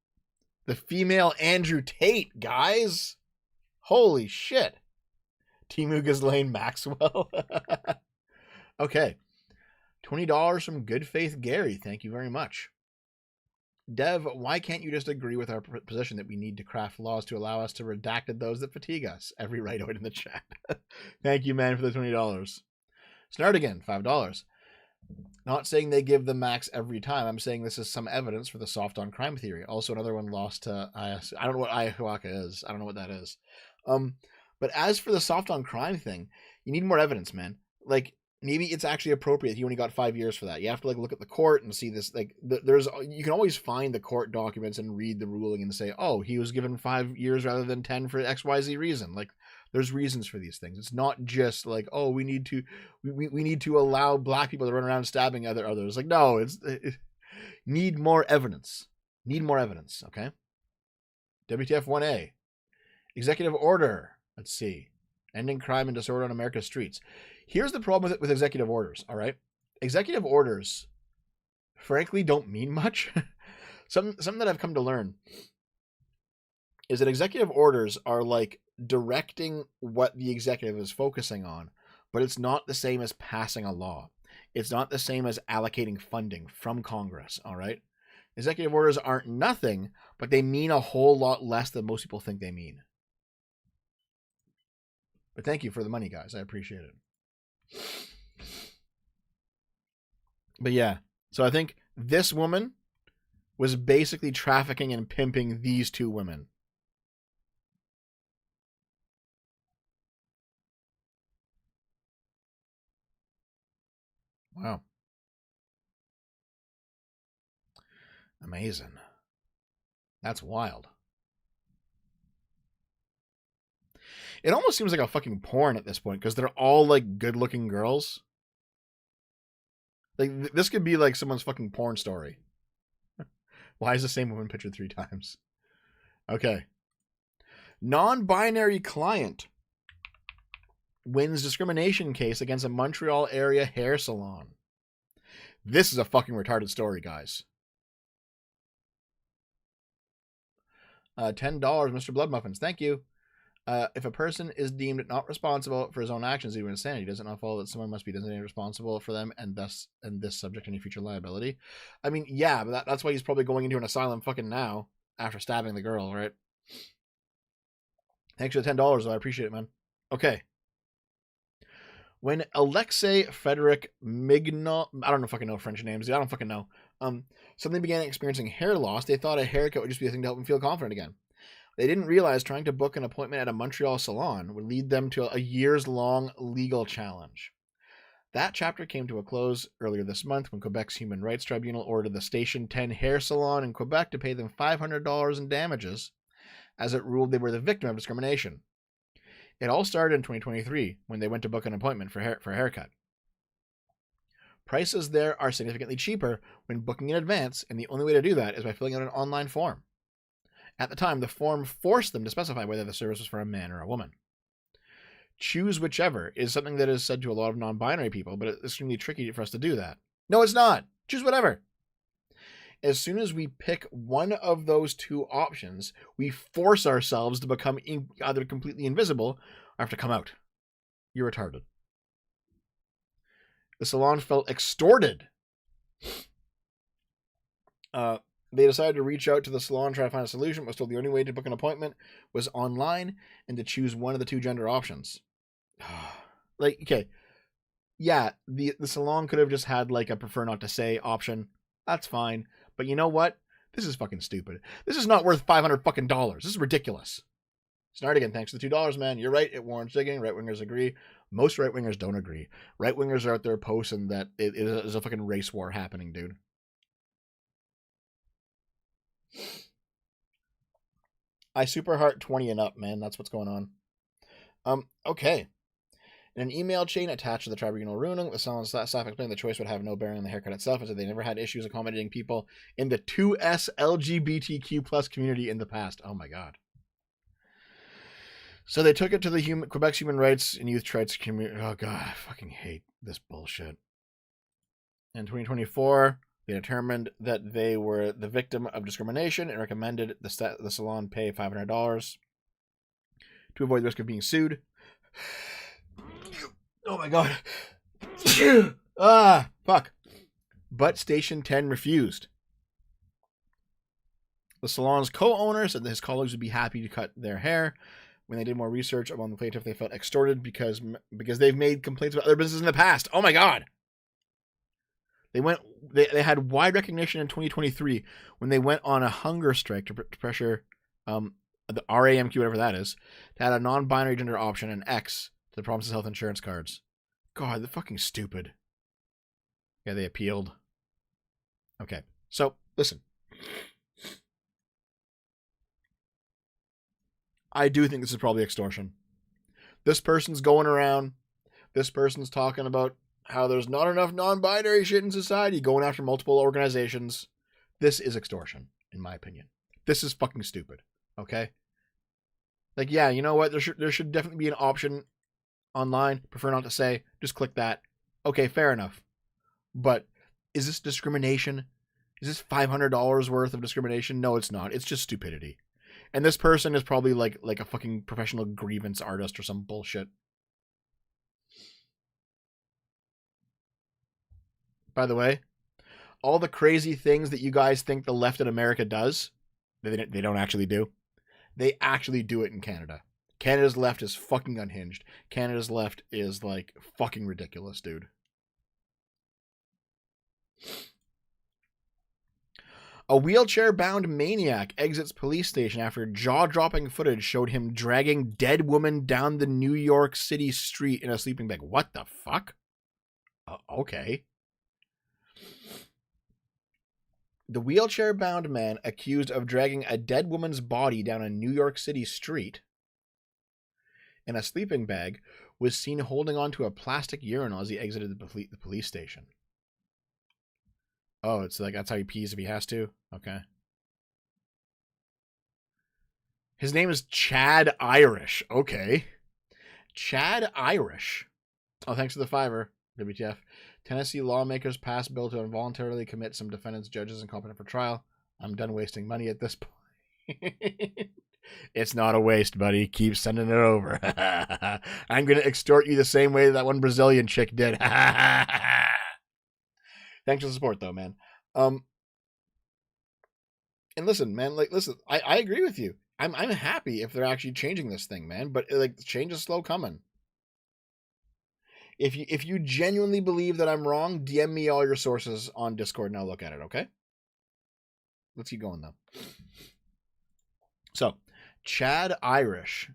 the female Andrew Tate, guys. Holy shit. Timu Ghislaine Maxwell. Okay. $20 from Good Faith Gary. Thank you very much. Dev, why can't you just agree with our position that we need to craft laws to allow us to redact those that fatigue us? Every rightoid in the chat. Thank you, man, for the $20. Snart again, $5. Not saying they give the max every time. I'm saying this is some evidence for the soft on crime theory. Also, another one lost to IS. I don't know what HYUK is. I don't know what that is. But as for the soft on crime thing, you need more evidence, man. Like, maybe it's actually appropriate. You only got 5 years for that. You have to look at the court and see this. You can always find the court documents and read the ruling and say, oh, he was given 5 years rather than 10 for XYZ reason. Like, there's reasons for these things. It's not just like, oh, we need to allow black people to run around stabbing others. Like, no, need more evidence. Need more evidence. Okay. WTF 1A, executive order. Let's see, ending crime and disorder on America's streets. Here's the problem with executive orders, all right? Executive orders, frankly, don't mean much. Something that I've come to learn is that executive orders are like directing what the executive is focusing on, but it's not the same as passing a law. It's not the same as allocating funding from Congress, all right? Executive orders aren't nothing, but they mean a whole lot less than most people think they mean. But thank you for the money, guys. I appreciate it. But yeah, so I think this woman was basically trafficking and pimping these two women. Wow. Amazing. That's wild. It almost seems like a fucking porn at this point because they're all like good-looking girls. Like this could be like someone's fucking porn story. Why is the same woman pictured 3 times? Okay. Non-binary client wins discrimination case against a Montreal area hair salon. This is a fucking retarded story, guys. $10, Mr. Blood Muffins. Thank you. If a person is deemed not responsible for his own actions due to insanity, does it not follow that someone must be designated responsible for them and this subject to any future liability? I mean, yeah, but that's why he's probably going into an asylum fucking now after stabbing the girl, right? Thanks for the $10, though. I appreciate it, man. Okay. When Alexei Frederick Mignot, I don't know fucking know French names. I don't fucking know. Suddenly began experiencing hair loss. They thought a haircut would just be a thing to help them feel confident again. They didn't realize trying to book an appointment at a Montreal salon would lead them to a years-long legal challenge. That chapter came to a close earlier this month when Quebec's Human Rights Tribunal ordered the Station 10 hair salon in Quebec to pay them $500 in damages, as it ruled they were the victim of discrimination. It all started in 2023 when they went to book an appointment for a haircut. Prices there are significantly cheaper when booking in advance, and the only way to do that is by filling out an online form. At the time, the form forced them to specify whether the service was for a man or a woman. Choose whichever is something that is said to a lot of non-binary people, but it's extremely tricky for us to do that. No, it's not. Choose whatever. As soon as we pick one of those two options, we force ourselves to become either completely invisible or have to come out. You're retarded. The salon felt extorted. They decided to reach out to the salon, try to find a solution, but was told the only way to book an appointment was online and to choose one of the two gender options. Like, okay, yeah, the salon could have just had like a prefer not to say option. That's fine. But you know what? This is fucking stupid. This is not worth $500 fucking dollars. This is ridiculous. Start again. Thanks to the $2, man. You're right. It warrants digging. Right wingers agree. Most right wingers don't agree. Right wingers are out there posting that it is a fucking race war happening, dude. I super heart 20 and up, man. That's what's going on. Okay. In an email chain attached to the tribunal ruling, the salon staff explained the choice would have no bearing on the haircut itself, and said they never had issues accommodating people in the 2S LGBTQ plus community in the past. Oh my god. So they took it to the Quebec's Human Rights and Youth Rights community. Oh god, I fucking hate this bullshit. In 2024, they determined that they were the victim of discrimination and recommended the salon pay $500 to avoid the risk of being sued. Oh my god. Fuck. But Station 10 refused. The salon's co-owner said that his colleagues would be happy to cut their hair. When they did more research among the plaintiff, they felt extorted because they've made complaints about other businesses in the past. Oh my god. They had wide recognition in 2023 when they went on a hunger strike to pressure the RAMQ, whatever that is, to add a non-binary gender option, an X, to the province's health insurance cards. God, they're fucking stupid. Yeah, they appealed. Okay, so listen. I do think this is probably extortion. This person's going around. This person's talking about how there's not enough non-binary shit in society, going after multiple organizations. This is extortion, in my opinion. This is fucking stupid. Okay? Like, yeah, you know what? There should definitely be an option online. Prefer not to say. Just click that. Okay, fair enough. But is this discrimination? Is this $500 worth of discrimination? No, it's not. It's just stupidity. And this person is probably like a fucking professional grievance artist or some bullshit. By the way, all the crazy things that you guys think the left in America does, they don't actually do. They actually do it in Canada. Canada's left is fucking unhinged. Canada's left is like fucking ridiculous, dude. A wheelchair-bound maniac exits police station after jaw-dropping footage showed him dragging dead woman down the New York City street in a sleeping bag. What the fuck? Okay. The wheelchair-bound man accused of dragging a dead woman's body down a New York City street in a sleeping bag was seen holding onto a plastic urinal as he exited the police station. Oh, it's like that's how he pees if he has to? Okay. His name is Chad Irish. Okay. Chad Irish. Oh, thanks for the $5, WTF. Tennessee lawmakers passed bill to involuntarily commit some defendants, judges, incompetent for trial. I'm done wasting money at this point. It's not a waste, buddy. Keep sending it over. I'm going to extort you the same way that one Brazilian chick did. Thanks for the support, though, man. And listen, man, I agree with you. I'm happy if they're actually changing this thing, man. But like, change is slow coming. If you genuinely believe that I'm wrong, DM me all your sources on Discord and I'll look at it. Okay. Let's keep going though. So, Chad Irish,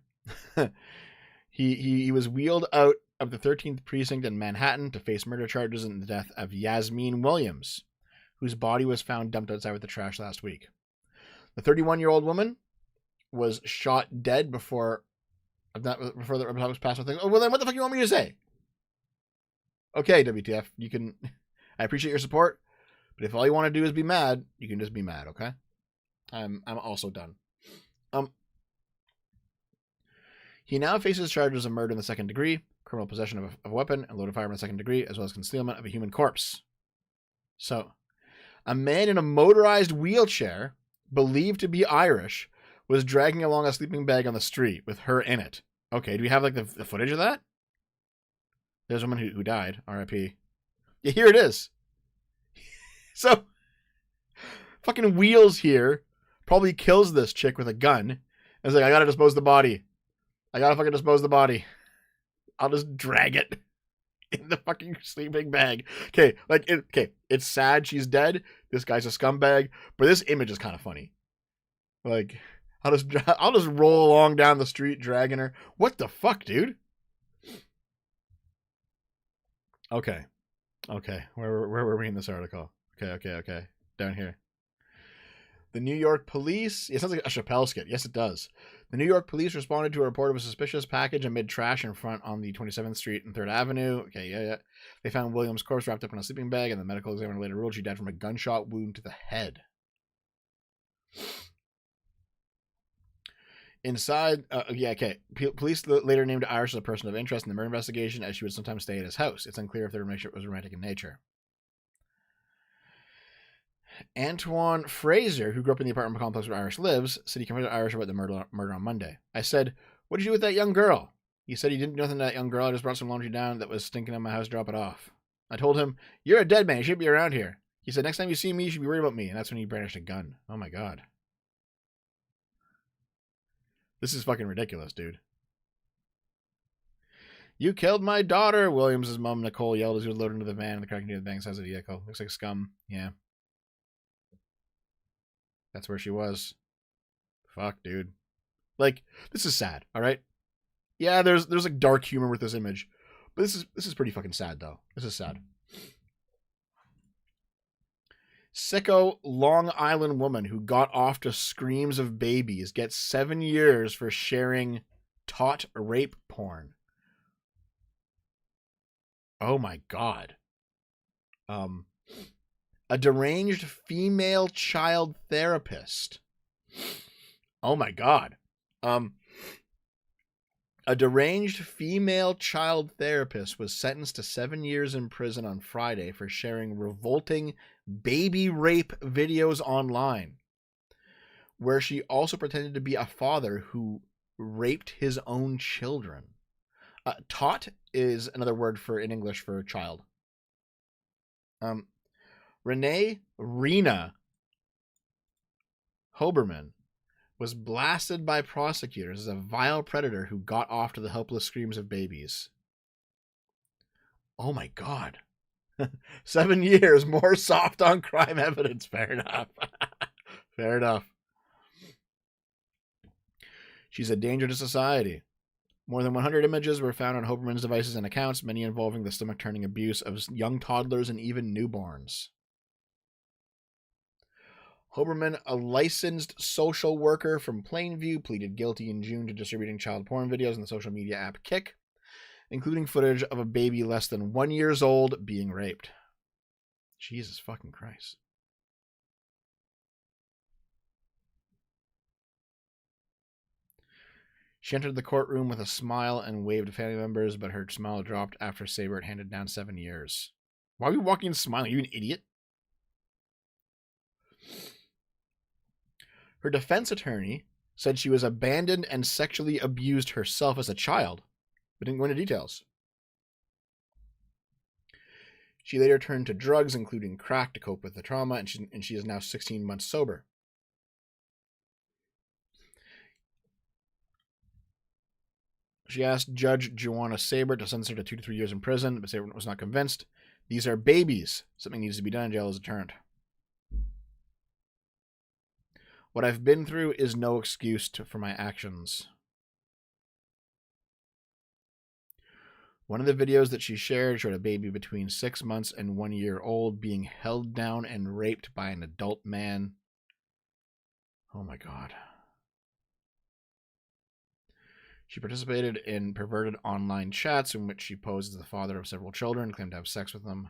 he was wheeled out of the 13th precinct in Manhattan to face murder charges in the death of Yasmin Williams, whose body was found dumped outside with the trash last week. The 31-year-old woman was shot dead before the was passed with things. Oh, well, then what the fuck do you want me to say? Okay, WTF, you can. I appreciate your support, but if all you want to do is be mad, you can just be mad. Okay, I'm also done. He now faces charges of murder in the second degree, criminal possession of a weapon, and loaded firearm in the second degree, as well as concealment of a human corpse. So, A man in a motorized wheelchair, believed to be Irish, was dragging along a sleeping bag on the street with her in it. Okay, do we have like the footage of that? There's a woman who died. R.I.P. Yeah, here it is. So, fucking Wheels here probably kills this chick with a gun. And is like, I gotta dispose the body. I gotta fucking dispose the body. I'll just drag it in the fucking sleeping bag. Okay, like, it's sad she's dead. This guy's a scumbag. But this image is kind of funny. Like, I'll just roll along down the street dragging her. What the fuck, dude? Okay. Where were we in this article? Okay. Down here. The New York police... It sounds like a Chappelle skit. Yes, it does. The New York police responded to a report of a suspicious package amid trash in front on the 27th Street and 3rd Avenue. Okay, yeah. They found Williams' corpse wrapped up in a sleeping bag, and the medical examiner later ruled she died from a gunshot wound to the head. Inside... Police later named Irish as a person of interest in the murder investigation, as she would sometimes stay at his house. It's unclear if their relationship was romantic in nature. Antoine Fraser, who grew up in the apartment complex where Irish lives, said he confronted Irish about the murder on Monday. I said, "What did you do with that young girl?" He said he didn't do nothing to that young girl. I just brought some laundry down that was stinking in my house. Drop it off. I told him, "You're a dead man. You shouldn't be around here." He said, "Next time you see me, you should be worried about me." And that's when he brandished a gun. Oh my god. This is fucking ridiculous, dude. "You killed my daughter," Williams' mom, Nicole, yelled as he was loaded into the van and the cracking near the bank's house of the vehicle. Looks like scum. Yeah. That's where she was. Fuck, dude. Like, this is sad, alright? Yeah, there's like dark humor with this image. But this is pretty fucking sad, though. This is sad. Sicko Long Island woman who got off to screams of babies gets 7 years for sharing taut rape porn. Oh my god. A deranged female child therapist. Oh my god. A deranged female child therapist was sentenced to 7 years in prison on Friday for sharing revolting baby rape videos online, where she also pretended to be a father who raped his own children. Taut is another word in English for child. Rena Hoberman was blasted by prosecutors as a vile predator who got off to the helpless screams of babies. Oh my god. 7 years, more soft on crime evidence. Fair enough. Fair enough. She's a danger to society. More than 100 images were found on Hoberman's devices and accounts, many involving the stomach-turning abuse of young toddlers and even newborns. Hoberman, a licensed social worker from Plainview, pleaded guilty in June to distributing child porn videos on the social media app Kik, including footage of a baby less than 1 year old being raped. Jesus fucking Christ. She entered the courtroom with a smile and waved to family members, but her smile dropped after Sabert handed down 7 years. Why are you walking and smiling? Are you an idiot? Her defense attorney said she was abandoned and sexually abused herself as a child, but didn't go into details. She later turned to drugs, including crack, to cope with the trauma, and she is now 16 months sober. She asked Judge Joanna Sabert to sentence her to 2 to 3 years in prison, but Sabert was not convinced. These are babies. Something needs to be done. Jail is a deterrent. What I've been through is no excuse for my actions. One of the videos that she shared showed a baby between 6 months and 1 year old being held down and raped by an adult man. Oh my god. She participated in perverted online chats in which she posed as the father of several children and claimed to have sex with them.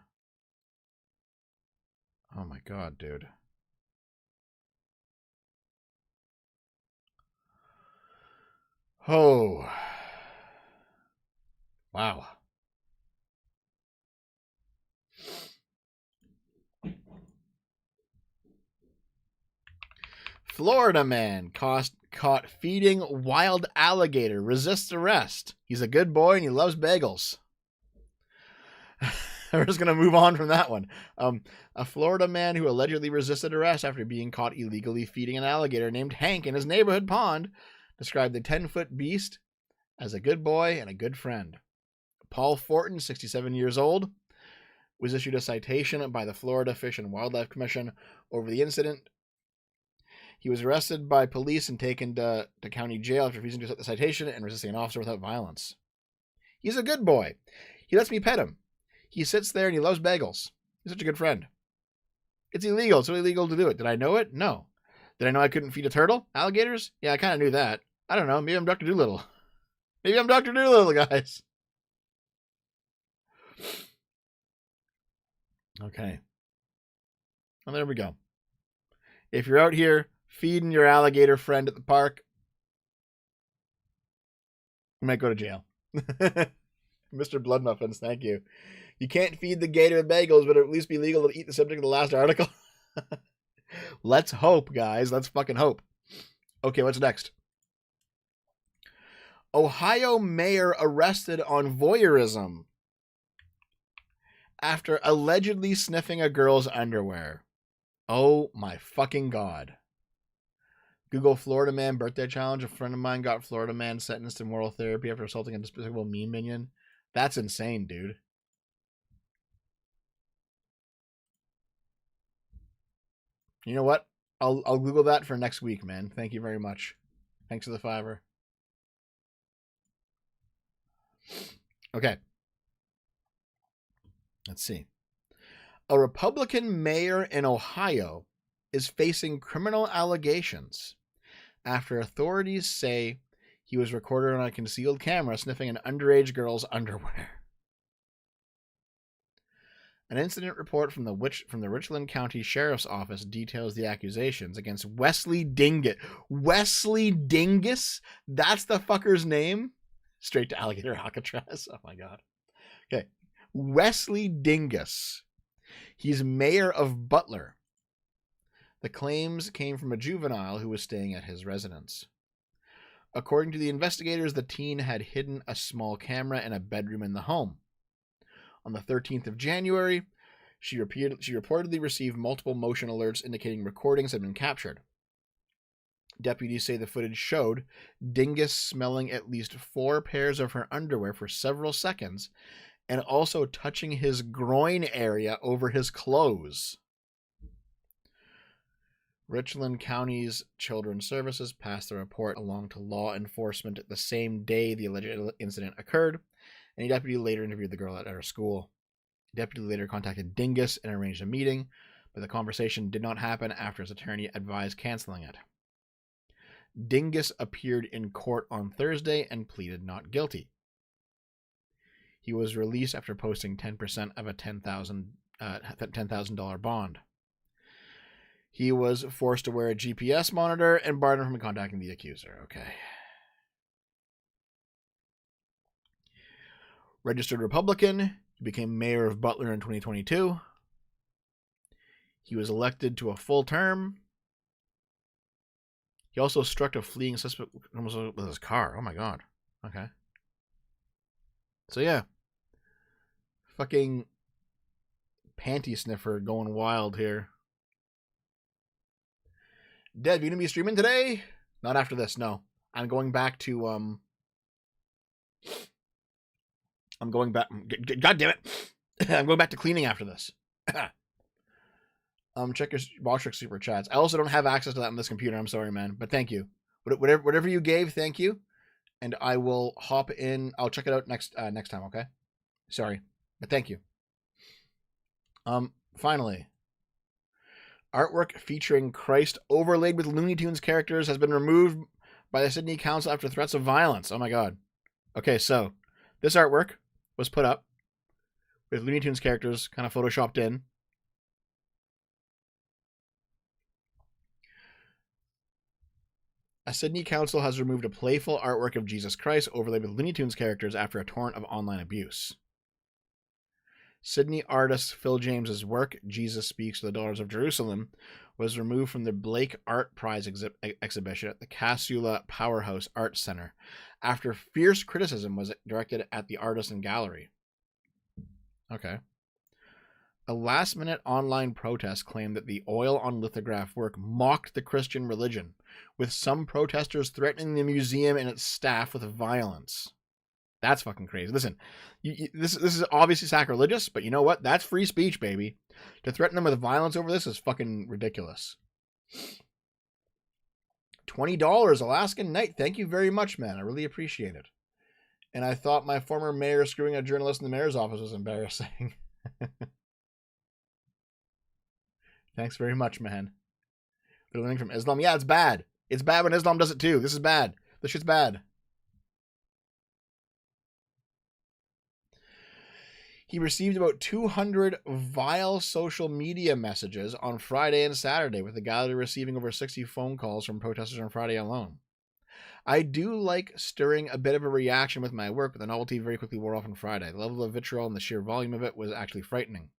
Oh my god, dude. Oh. Wow. Florida man caught feeding wild alligator resists arrest. He's a good boy and he loves bagels. We're just going to move on from that one. A Florida man who allegedly resisted arrest after being caught illegally feeding an alligator named Hank in his neighborhood pond described the 10-foot beast as a good boy and a good friend. Paul Fortin, 67 years old, was issued a citation by the Florida Fish and Wildlife Commission over the incident. He was arrested by police and taken to county jail after refusing to accept the citation and resisting an officer without violence. He's a good boy. He lets me pet him. He sits there and he loves bagels. He's such a good friend. It's illegal. It's really illegal to do it. Did I know it? No. Did I know I couldn't feed a turtle? Alligators? Yeah, I kind of knew that. I don't know. Maybe I'm Dr. Doolittle. Maybe I'm Dr. Doolittle, guys. Okay. Well, there we go. If you're out here feeding your alligator friend at the park, you might go to jail. Mr. Blood Muffins, thank you. You can't feed the gator bagels, but at least be legal to eat the subject of the last article. Let's hope, guys. Let's fucking hope. Okay, what's next? Ohio mayor arrested on voyeurism after allegedly sniffing a girl's underwear. Oh my fucking God. Google Florida man birthday challenge. A friend of mine got Florida man sentenced to moral therapy after assaulting a despicable meme minion. That's insane, dude. You know what? I'll Google that for next week, man. Thank you very much. Thanks for the $5. Okay. Let's see. A Republican mayor in Ohio is facing criminal allegations after authorities say he was recorded on a concealed camera sniffing an underage girl's underwear. An incident report from the Richland County Sheriff's Office details the accusations against Wesley Dingus. Wesley Dingus? That's the fucker's name? Straight to alligator Alcatraz. Oh my God. Okay. Wesley Dingus. He's mayor of Butler. The claims came from a juvenile who was staying at his residence. According to the investigators, the teen had hidden a small camera in a bedroom in the home. On the 13th of January, she reportedly received multiple motion alerts indicating recordings had been captured. Deputies say the footage showed Dingus smelling at least 4 pairs of her underwear for several seconds and also touching his groin area over his clothes. Richland County's Children's Services passed the report along to law enforcement the same day the alleged incident occurred, and a deputy later interviewed the girl at her school. The deputy later contacted Dingus and arranged a meeting, but the conversation did not happen after his attorney advised canceling it. Dingus appeared in court on Thursday and pleaded not guilty. He was released after posting 10% of a $10,000 bond. He was forced to wear a GPS monitor and barred him from contacting the accuser. Okay. Registered Republican, he became mayor of Butler in 2022. He was elected to a full term. He also struck a fleeing suspect with his car. Oh my God. Okay. So yeah. Fucking panty sniffer going wild here. Dev, you gonna be streaming today? Not after this, no. I'm going back to God damn it. I'm going back to cleaning after this. Check your Boschrick super chats. I also don't have access to that on this computer. I'm sorry, man, but thank you. Whatever you gave, thank you. And I will hop in. I'll check it out next time, okay? Sorry, but thank you. Finally, artwork featuring Christ overlaid with Looney Tunes characters has been removed by the Sydney Council after threats of violence. Oh my God. Okay, so this artwork was put up with Looney Tunes characters kind of photoshopped in. A Sydney council has removed a playful artwork of Jesus Christ overlaid with Looney Tunes characters after a torrent of online abuse. Sydney artist Phil James's work, Jesus Speaks to the Daughters of Jerusalem, was removed from the Blake Art Prize exhibition at the Casula Powerhouse Arts Center after fierce criticism was directed at the artist and gallery. Okay. A last-minute online protest claimed that the oil on lithograph work mocked the Christian religion, with some protesters threatening the museum and its staff with violence. That's fucking crazy. Listen, this is obviously sacrilegious, but you know what? That's free speech, baby. To threaten them with violence over this is fucking ridiculous. $20 Alaskan Night. Thank you very much, man. I really appreciate it. And I thought my former mayor screwing a journalist in the mayor's office was embarrassing. Thanks very much, man. They're learning from Islam. Yeah, it's bad. It's bad when Islam does it too. This is bad. This shit's bad. He received about 200 vile social media messages on Friday and Saturday, with the gallery receiving over 60 phone calls from protesters on Friday alone. I do like stirring a bit of a reaction with my work, but the novelty very quickly wore off on Friday. The level of vitriol and the sheer volume of it was actually frightening.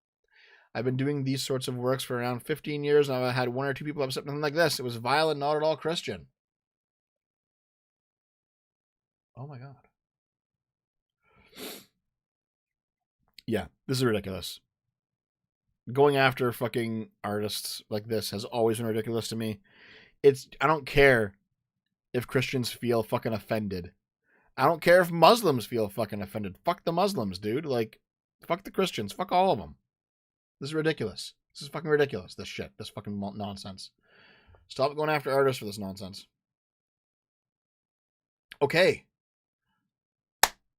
I've been doing these sorts of works for around 15 years, and I've had one or two people upset something like this. It was vile and not at all Christian. Oh my God. Yeah, this is ridiculous. Going after fucking artists like this has always been ridiculous to me. I don't care if Christians feel fucking offended. I don't care if Muslims feel fucking offended. Fuck the Muslims, dude. Like, fuck the Christians. Fuck all of them. This is ridiculous. This is fucking ridiculous. This shit. This fucking nonsense. Stop going after artists for this nonsense. Okay.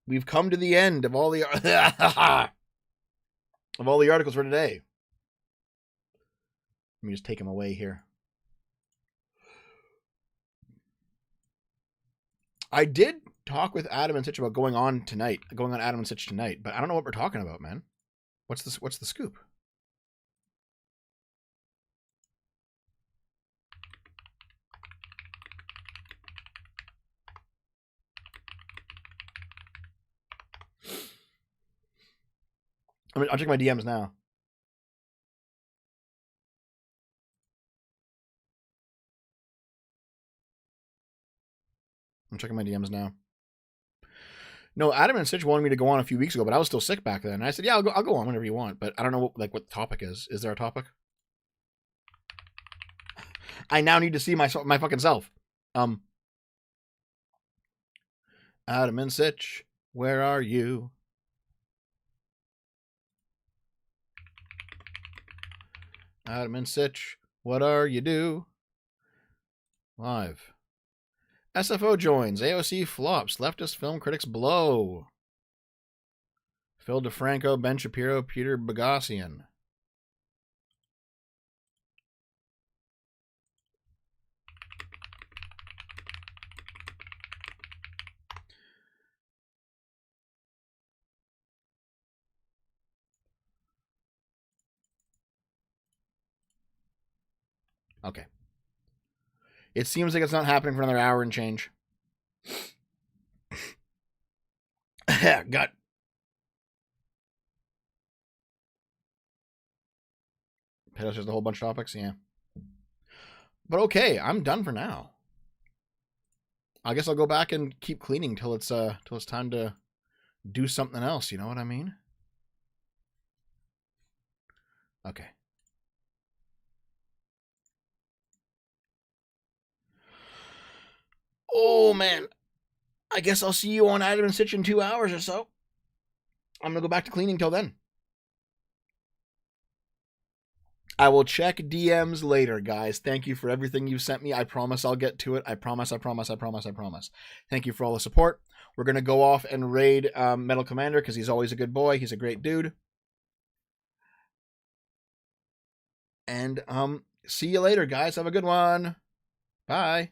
We've come to the end of all the articles for today. Let me just take them away here. I did talk with Adam and Sitch about going on Adam and Sitch tonight, but I don't know what we're talking about, man. What's the scoop? I'll check my DMs now. I'm checking my DMs now. No, Adam and Stitch wanted me to go on a few weeks ago, but I was still sick back then. And I said, yeah, I'll go on whenever you want. But I don't know what the topic is. Is there a topic? I now need to see my fucking self. Adam and Stitch, where are you? Adam and Sitch, what are you do? Live. SFO joins. AOC flops. Leftist film critics blow. Phil DeFranco, Ben Shapiro, Peter Boghossian. Okay. It seems like it's not happening for another hour and change. Got. Just a whole bunch of topics, yeah. But okay, I'm done for now. I guess I'll go back and keep cleaning till it's time to do something else. You know what I mean? Okay. Oh, man. I guess I'll see you on Adam and Stitch in 2 hours or so. I'm going to go back to cleaning till then. I will check DMs later, guys. Thank you for everything you've sent me. I promise I'll get to it. I promise. Thank you for all the support. We're going to go off and raid Metal Commander because he's always a good boy. He's a great dude. And see you later, guys. Have a good one. Bye.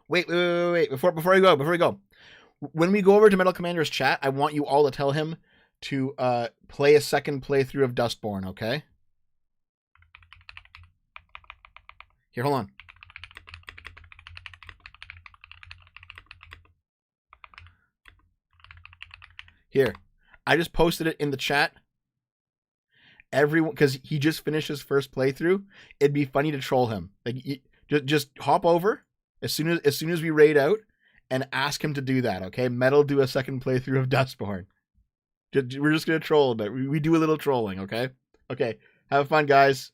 Wait. Before we go. When we go over to Metal Commander's chat, I want you all to tell him to play a second playthrough of Dustborn, okay? Here, hold on. Here, I just posted it in the chat. Everyone, because he just finished his first playthrough. It'd be funny to troll him. Like, just hop over as soon as we raid out and ask him to do that. Okay, Metal do a second playthrough of Dustborn. We're just gonna troll a bit. We do a little trolling. Okay. Have fun, guys.